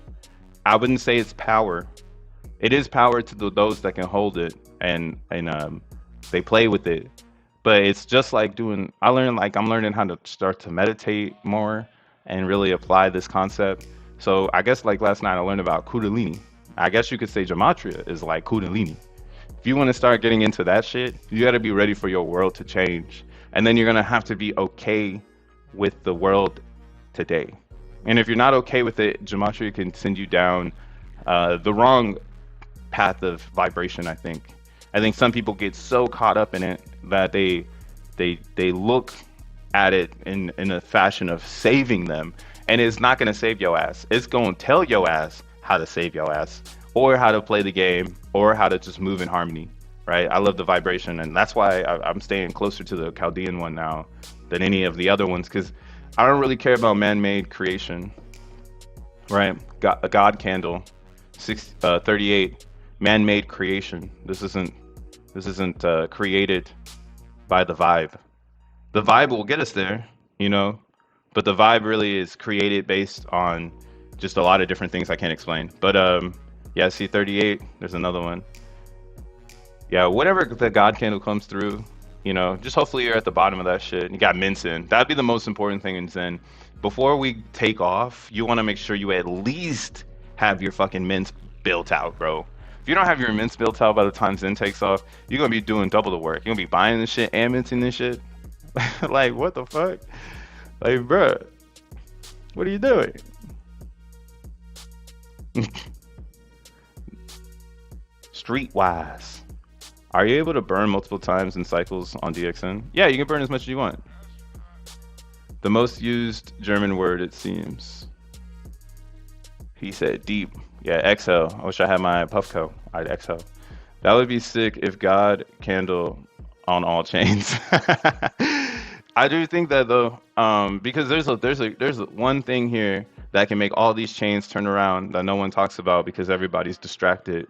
I wouldn't say it's power. It is power to those that can hold it and they play with it. But it's just like doing... I'm learning how to start to meditate more and really apply this concept. So I guess like last night I learned about Kundalini. I guess you could say Gematria is like Kundalini. If you want to start getting into that shit, you got to be ready for your world to change. And then you're going to have to be okay with the world today. And if you're not okay with it, Gematria can send you down the wrong path of vibration, I think. I think some people get so caught up in it that they look at it in a fashion of saving them. And it's not going to save your ass. It's going to tell your ass how to save your ass, or how to play the game, or how to just move in harmony. right? I love the vibration, and that's why I'm staying closer to the Chaldean one now than any of the other ones, because I don't really care about man-made creation, right? Got a God candle, 38, man-made creation. This isn't created by the vibe. The vibe will get us there, you know, but the vibe really is created based on just a lot of different things I can't explain. But yeah, see 38. There's another one. Yeah, whatever the God candle comes through, you know, just hopefully you're at the bottom of that shit. You got mints in. That'd be the most important thing in Zen. Before we take off, you want to make sure you at least have your fucking mints built out, bro. If you don't have your mints built out by the time Zen takes off, you're gonna be doing double the work. You're gonna be buying this shit and minting this shit. Like, what the fuck? Like, bruh, what are you doing? Streetwise. Are you able to burn multiple times in cycles on DXN? Yeah, you can burn as much as you want. The most used German word, it seems. He said deep. Yeah, exhale. I wish I had my Puffco. I'd exhale. That would be sick if God candle on all chains. I do think that though, because there's one thing here that can make all these chains turn around that no one talks about because everybody's distracted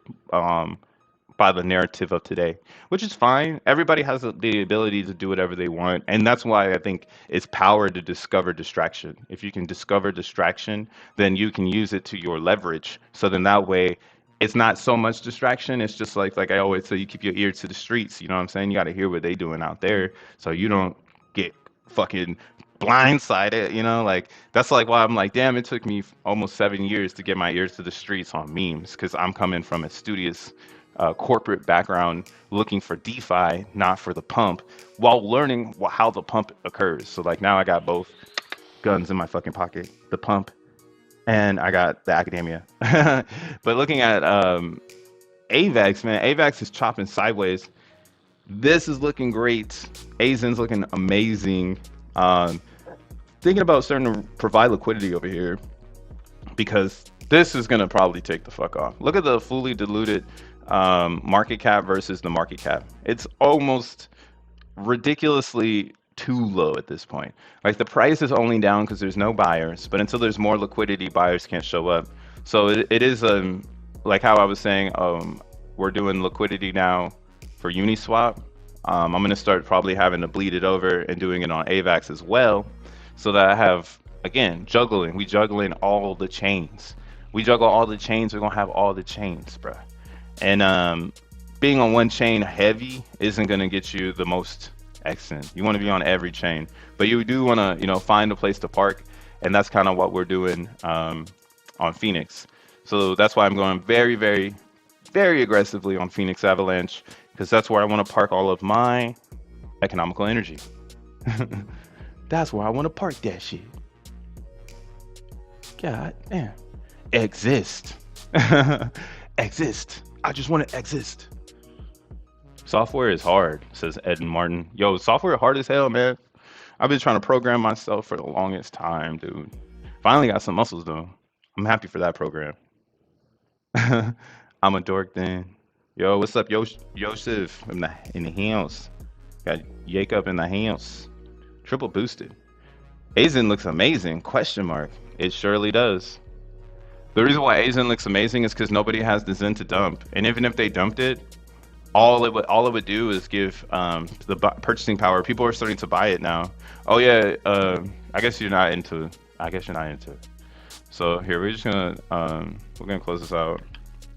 by the narrative of today, which is fine. Everybody has the ability to do whatever they want, and that's why I think it's power to discover distraction. If you can discover distraction, then you can use it to your leverage. So then that way, it's not so much distraction. It's just like I always say, you keep your ear to the streets. You know what I'm saying? You got to hear what they doing out there, so you don't get fucking blindsided. You know, like that's like why I'm like, damn, it took me almost 7 years to get my ears to the streets on memes because I'm coming from a studious corporate background looking for DeFi, not for the pump, while learning how the pump occurs. So like now I got both guns in my fucking pocket, the pump, and I got the academia. But looking at AVAX, man, AVAX is chopping sideways. This is looking great. AZEN's looking amazing. Thinking about starting to provide liquidity over here because this is gonna probably take the fuck off. Look at the fully diluted market cap versus the market cap. It's almost ridiculously too low at this point. Like the price is only down because there's no buyers, but until there's more liquidity, buyers can't show up. So it is like how I was saying, we're doing liquidity now for Uniswap. I'm gonna start probably having to bleed it over and doing it on AVAX as well, so that I have again juggling. We juggling all the chains. We juggle all the chains. We're gonna have all the chains, bruh. And being on one chain heavy isn't gonna get you the most XEN. You want to be on every chain, but you do want to, you know, find a place to park, and that's kind of what we're doing on Phoenix. So that's why I'm going very, very, very aggressively on Phoenix Avalanche, because that's where I want to park all of my economical energy. That's where I want to park that shit. God damn. Exist. Exist. I just want to exist. Software is hard, says Ed and Martin. Yo, software hard as hell, man. I've been trying to program myself for the longest time, dude. Finally got some muscles, though. I'm happy for that program. I'm a dork then. Yo, what's up, Yosef in the house? Got Jacob in the house. Triple boosted. AZEN looks amazing, question mark. It surely does. The reason why AZEN looks amazing is because nobody has the Zen to dump. And even if they dumped it, all it would do is give the purchasing power. People are starting to buy it now. Oh yeah, I guess you're not into. It. So here we're just gonna we're gonna close this out.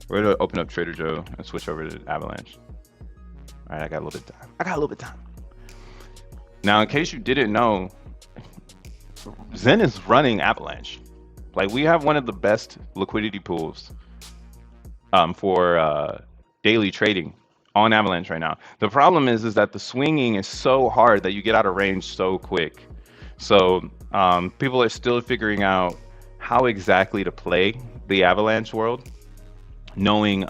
We're gonna open up Trader Joe and switch over to Avalanche. All right, I got a little bit of time. Now, in case you didn't know, Zen is running Avalanche. Like we have one of the best liquidity pools for daily trading on Avalanche right now. The problem is that the swinging is so hard that you get out of range so quick. So people are still figuring out how exactly to play the Avalanche world, knowing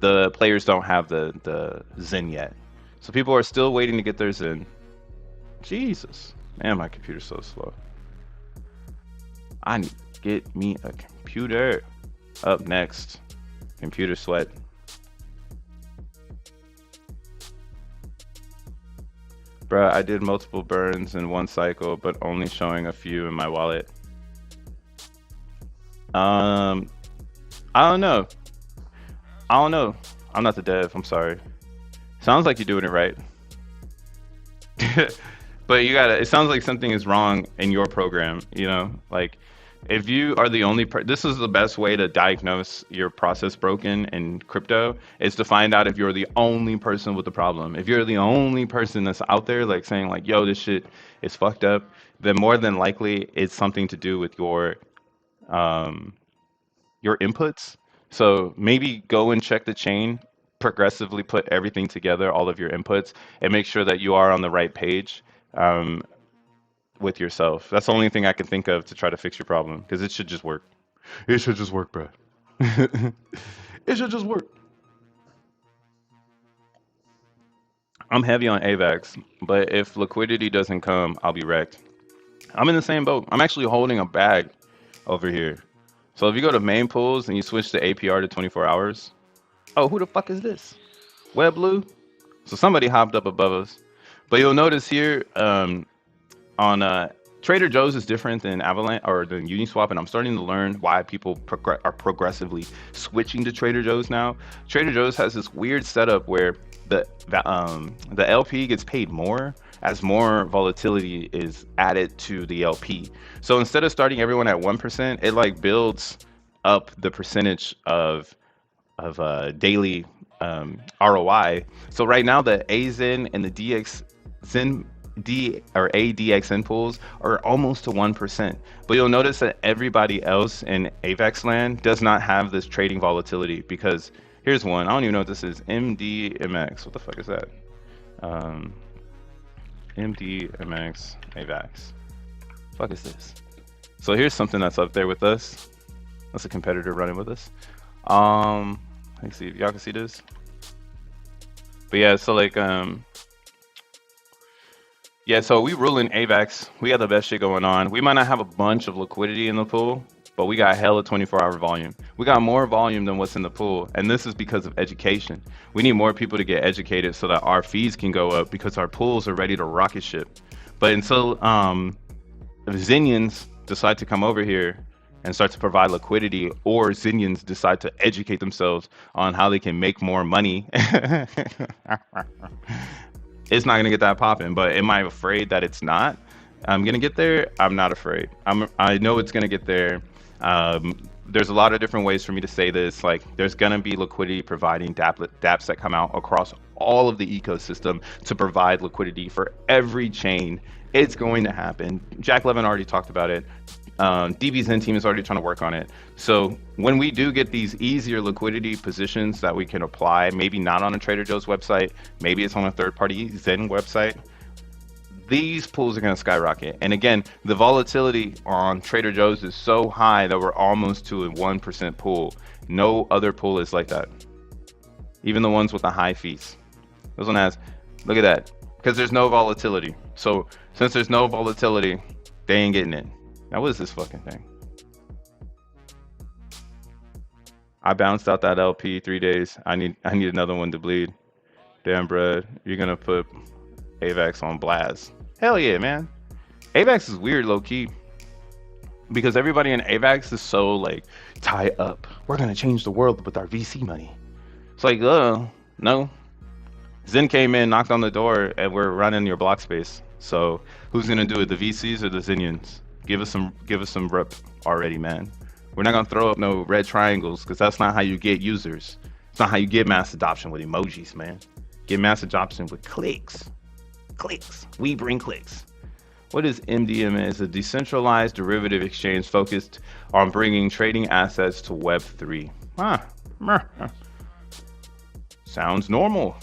the players don't have the Zen yet. So people are still waiting to get their Zen. Jesus, man, my computer's so slow. I need to get me a computer. Up next, computer sweat. Bruh, I did multiple burns in one cycle, but only showing a few in my wallet. Um, I don't know. I don't know. I'm not the dev. I'm sorry. Sounds like you're doing it right. But you gotta, it sounds like something is wrong in your program, you know? Like, if you are the only this is the best way to diagnose your process broken in crypto is to find out if you're the only person with the problem. If you're the only person that's out there, like saying like, yo, this shit is fucked up, then more than likely it's something to do with um, your inputs. So maybe go and check the chain, progressively put everything together, all of your inputs, and make sure that you are on the right page um, with yourself. That's the only thing I can think of to try to fix your problem because it should just work. It should just work, bro. It should just work. I'm heavy on AVAX, but if liquidity doesn't come, I'll be wrecked. I'm in the same boat. I'm actually holding a bag over here. So if you go to main pools and you switch the APR to 24 hours, oh, who the fuck is this? Web Blue? So somebody hopped up above us. But you'll notice here on Trader Joe's is different than Avalanche or than Uniswap, and I'm starting to learn why people are progressively switching to Trader Joe's now. Trader Joe's has this weird setup where the LP gets paid more as more volatility is added to the LP. So instead of starting everyone at 1%, it like builds up the percentage of daily ROI. So right now the AZEN and the DXN D or ADXN pools are almost to 1%. But you'll notice that everybody else in AVAX land does not have this trading volatility because here's one. I don't even know what this is. MDMX. What the fuck is that? Um, MDMX AVAX. Fuck is this? So here's something that's up there with us. That's a competitor running with us. Let's see if y'all can see this. But yeah, so like yeah, so we rule in AVAX. We got the best shit going on. We might not have a bunch of liquidity in the pool, but we got hella 24-hour volume. We got more volume than what's in the pool, and this is because of education. We need more people to get educated so that our fees can go up because our pools are ready to rocket ship. But until Zenians decide to come over here and start to provide liquidity, or Zenians decide to educate themselves on how they can make more money, it's not gonna get that popping. But am I afraid that it's not? I'm gonna get there. I'm not afraid. I know it's gonna get there. There's a lot of different ways for me to say this. Like, there's gonna be liquidity providing dApps that come out across all of the ecosystem to provide liquidity for every chain. It's going to happen. Jack Levin already talked about it. DB Zen team is already trying to work on it. So when we do get these easier liquidity positions that we can apply, maybe not on a Trader Joe's website, maybe it's on a third-party Zen website, these pools are going to skyrocket. And again, the volatility on Trader Joe's is so high that we're almost to a 1% pool. No other pool is like that. Even the ones with the high fees. This one has, look at that, because there's no volatility. So since there's no volatility, they ain't getting it. Now, what is this fucking thing? I bounced out that LP 3 days. I need another one to bleed. Damn, bruh, you're gonna put AVAX on blast. Hell yeah, man. AVAX is weird, low key, because everybody in AVAX is so like tie up. We're gonna change the world with our VC money. It's like, no. Zen came in, knocked on the door, and we're running your block space. So who's gonna do it? The VCs or the Zenians? Give us some rep already, man. We're not gonna throw up no red triangles because that's not how you get users. It's not how you get mass adoption with emojis, man. Get mass adoption with clicks. Clicks. We bring clicks. What is MDM? It's a decentralized derivative exchange focused on bringing trading assets to Web3. Sounds normal.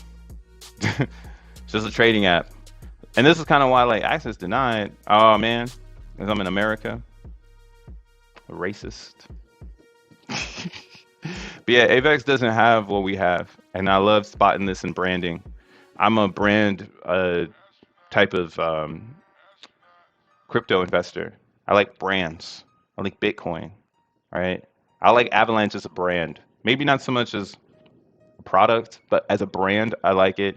It's just a trading app. And this is kind of why like access denied. Oh man. Because I'm in America. A racist. But yeah, AVAX doesn't have what we have. And I love spotting this in branding. I'm a brand type of crypto investor. I like brands. I like Bitcoin. All right. I like Avalanche as a brand. Maybe not so much as a product, but as a brand, I like it.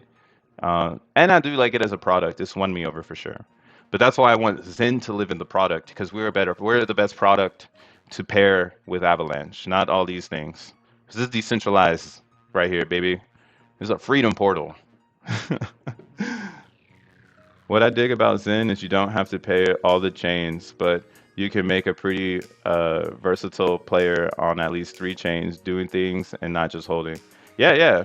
And I do like it as a product. It's won me over for sure. But that's why I want Zen to live in the product because we're the best product to pair with Avalanche, not all these things. 'Cause this is decentralized right here, baby. There's a freedom portal. What I dig about Zen is you don't have to pay all the chains, but you can make a pretty versatile player on at least 3 chains, doing things and not just holding. Yeah, yeah.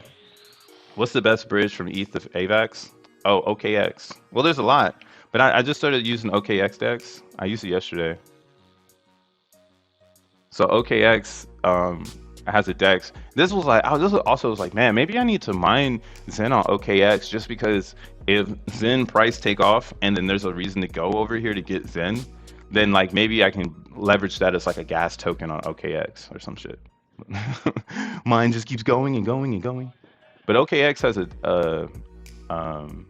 What's the best bridge from ETH to AVAX? Oh, OKX. Well, there's a lot, but I just started using OKX decks. I used it yesterday. So OKX has a dex. This was like, this was also was like, man, maybe I need to mine Zen on OKX just because if Zen price take off and then there's a reason to go over here to get Zen, then like maybe I can leverage that as like a gas token on OKX or some shit. Mine just keeps going and going and going. But OKX has um,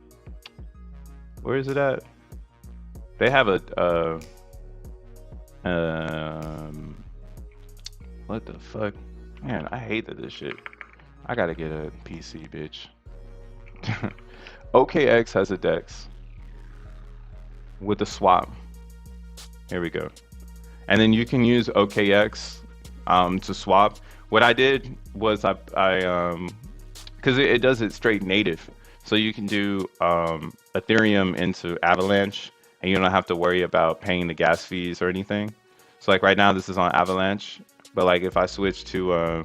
where is it at? They have um, what the fuck? Man, I hate that this shit. I gotta get a PC, bitch. OKX has a DEX with a swap. Here we go. And then you can use OKX to swap. What I did was because it does it straight native. So you can do Ethereum into Avalanche and you don't have to worry about paying the gas fees or anything. So like right now this is on Avalanche, but like if I switch to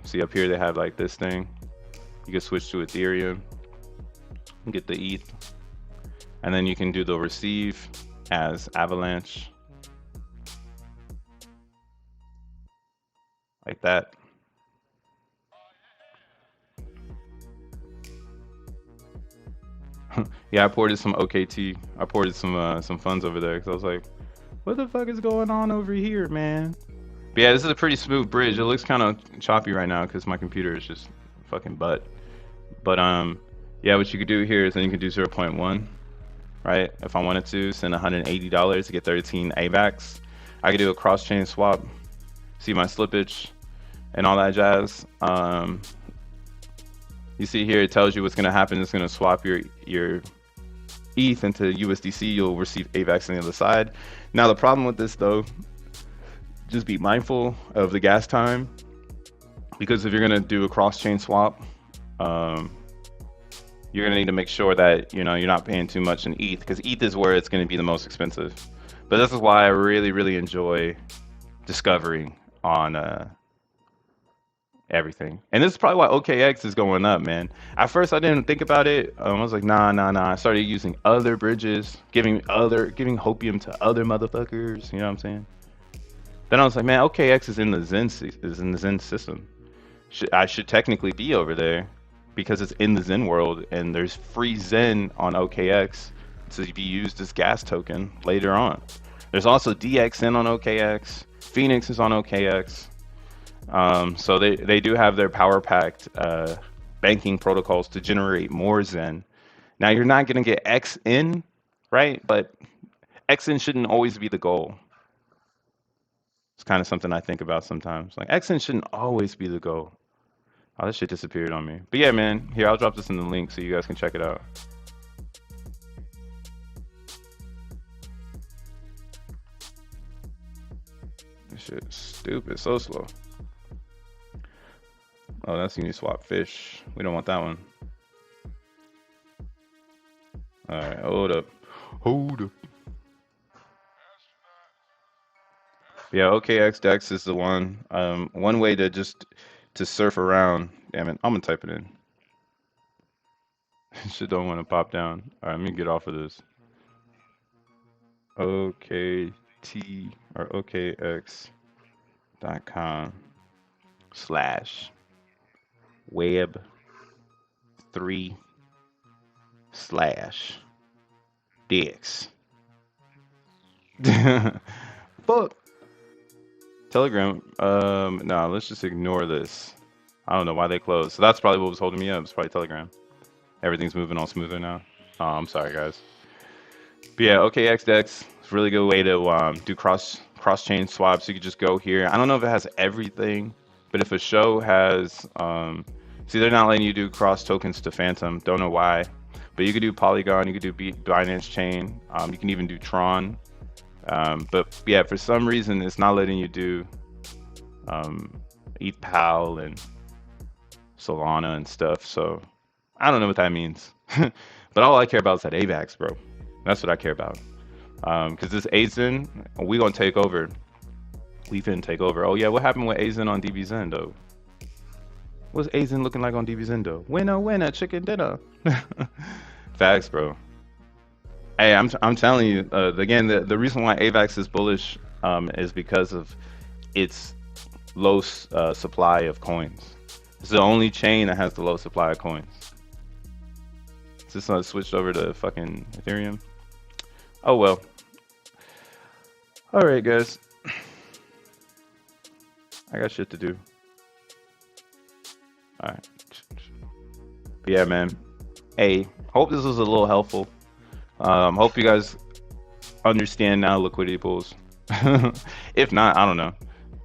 see up here they have like this thing. You can switch to Ethereum and get the ETH. And then you can do the receive as Avalanche. Like that. Yeah, I ported some OKT. I ported some funds over there because I was like, what the fuck is going on over here, man? But yeah, this is a pretty smooth bridge. It looks kind of choppy right now because my computer is just fucking butt. But yeah, what you could do here is then you can do 0.1, right? If I wanted to send $180 to get 13 AVAX, I could do a cross-chain swap. See my slippage and all that jazz. You see here, it tells you what's gonna happen. It's gonna swap your ETH into USDC. You'll receive AVAX on the other side. Now the problem with this though, just be mindful of the gas time, because if you're gonna do a cross-chain swap, you're gonna need to make sure that you're not paying too much in ETH, because ETH is where it's gonna be the most expensive. But this is why I really enjoy discovering on everything. And this is probably why OKX is going up, man. At first I didn't think about it. I was like, nah. I started using other bridges, giving hopium to other motherfuckers. You know what I'm saying? Then I was like, man, OKX is in the Zen system. I should technically be over there because it's in the Zen world, and there's free Zen on OKX to be used as gas token later on. There's also DXN on OKX. Phoenix is on OKX. So they do have their power packed banking protocols to generate more Zen. Now you're not going to get XN, right? But XN shouldn't always be the goal. It's kind of something I think about sometimes. Like XN shouldn't always be the goal. Oh, this shit disappeared on me. But yeah, man, here, I'll drop this in the link so you guys can check it out. This shit is stupid, so slow. Oh, that's Uniswap Fish. We don't want that one. Alright, hold up. Yeah, OKX Dex is the one. One way to surf around. Damn it, I'm gonna type it in. Shit don't want to pop down. Alright, let me get off of this. OKT or OKX.com/web3/Dix. Fuck. Telegram. No, let's just ignore this. I don't know why they closed. So that's probably what was holding me up. It's probably Telegram. Everything's moving all smoother now. Oh, I'm sorry, guys. But yeah, OKX Dex is a really good way to do cross-chain swaps. You could just go here. I don't know if it has everything, but if a show has See, they're not letting you do cross tokens to Phantom. Don't know why, but you could do Polygon, you could do Binance Chain, you can even do Tron. But yeah, for some reason, it's not letting you do ETH PAL and Solana and stuff. So I don't know what that means. But all I care about is that AVAX, bro. That's what I care about. Because this AZEN, we gonna take over. We finna take over. Oh yeah, what happened with AZEN on DBZen though? What's AZEN looking like on DBZen though? Winner, chicken dinner. Facts, bro. Hey, I'm telling you, again, the reason why AVAX is bullish is because of its low supply of coins. It's the only chain that has the low supply of coins. Is this switched over to fucking Ethereum? Oh well. All right, guys. I got shit to do. All right. But yeah, man. Hey, hope this was a little helpful. Hope you guys understand now liquidity pools. If not, I don't know.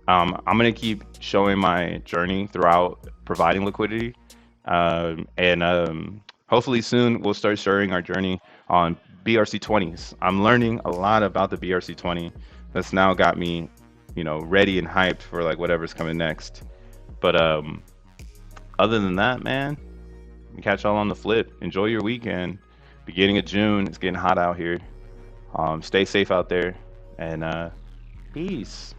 I'm gonna keep showing my journey throughout providing liquidity, and hopefully soon we'll start sharing our journey on BRC20s. I'm learning a lot about the BRC20. That's now got me, ready and hyped for like whatever's coming next. But other than that, man, catch y'all on the flip. Enjoy your weekend. Beginning of June, it's getting hot out here. Stay safe out there, and peace.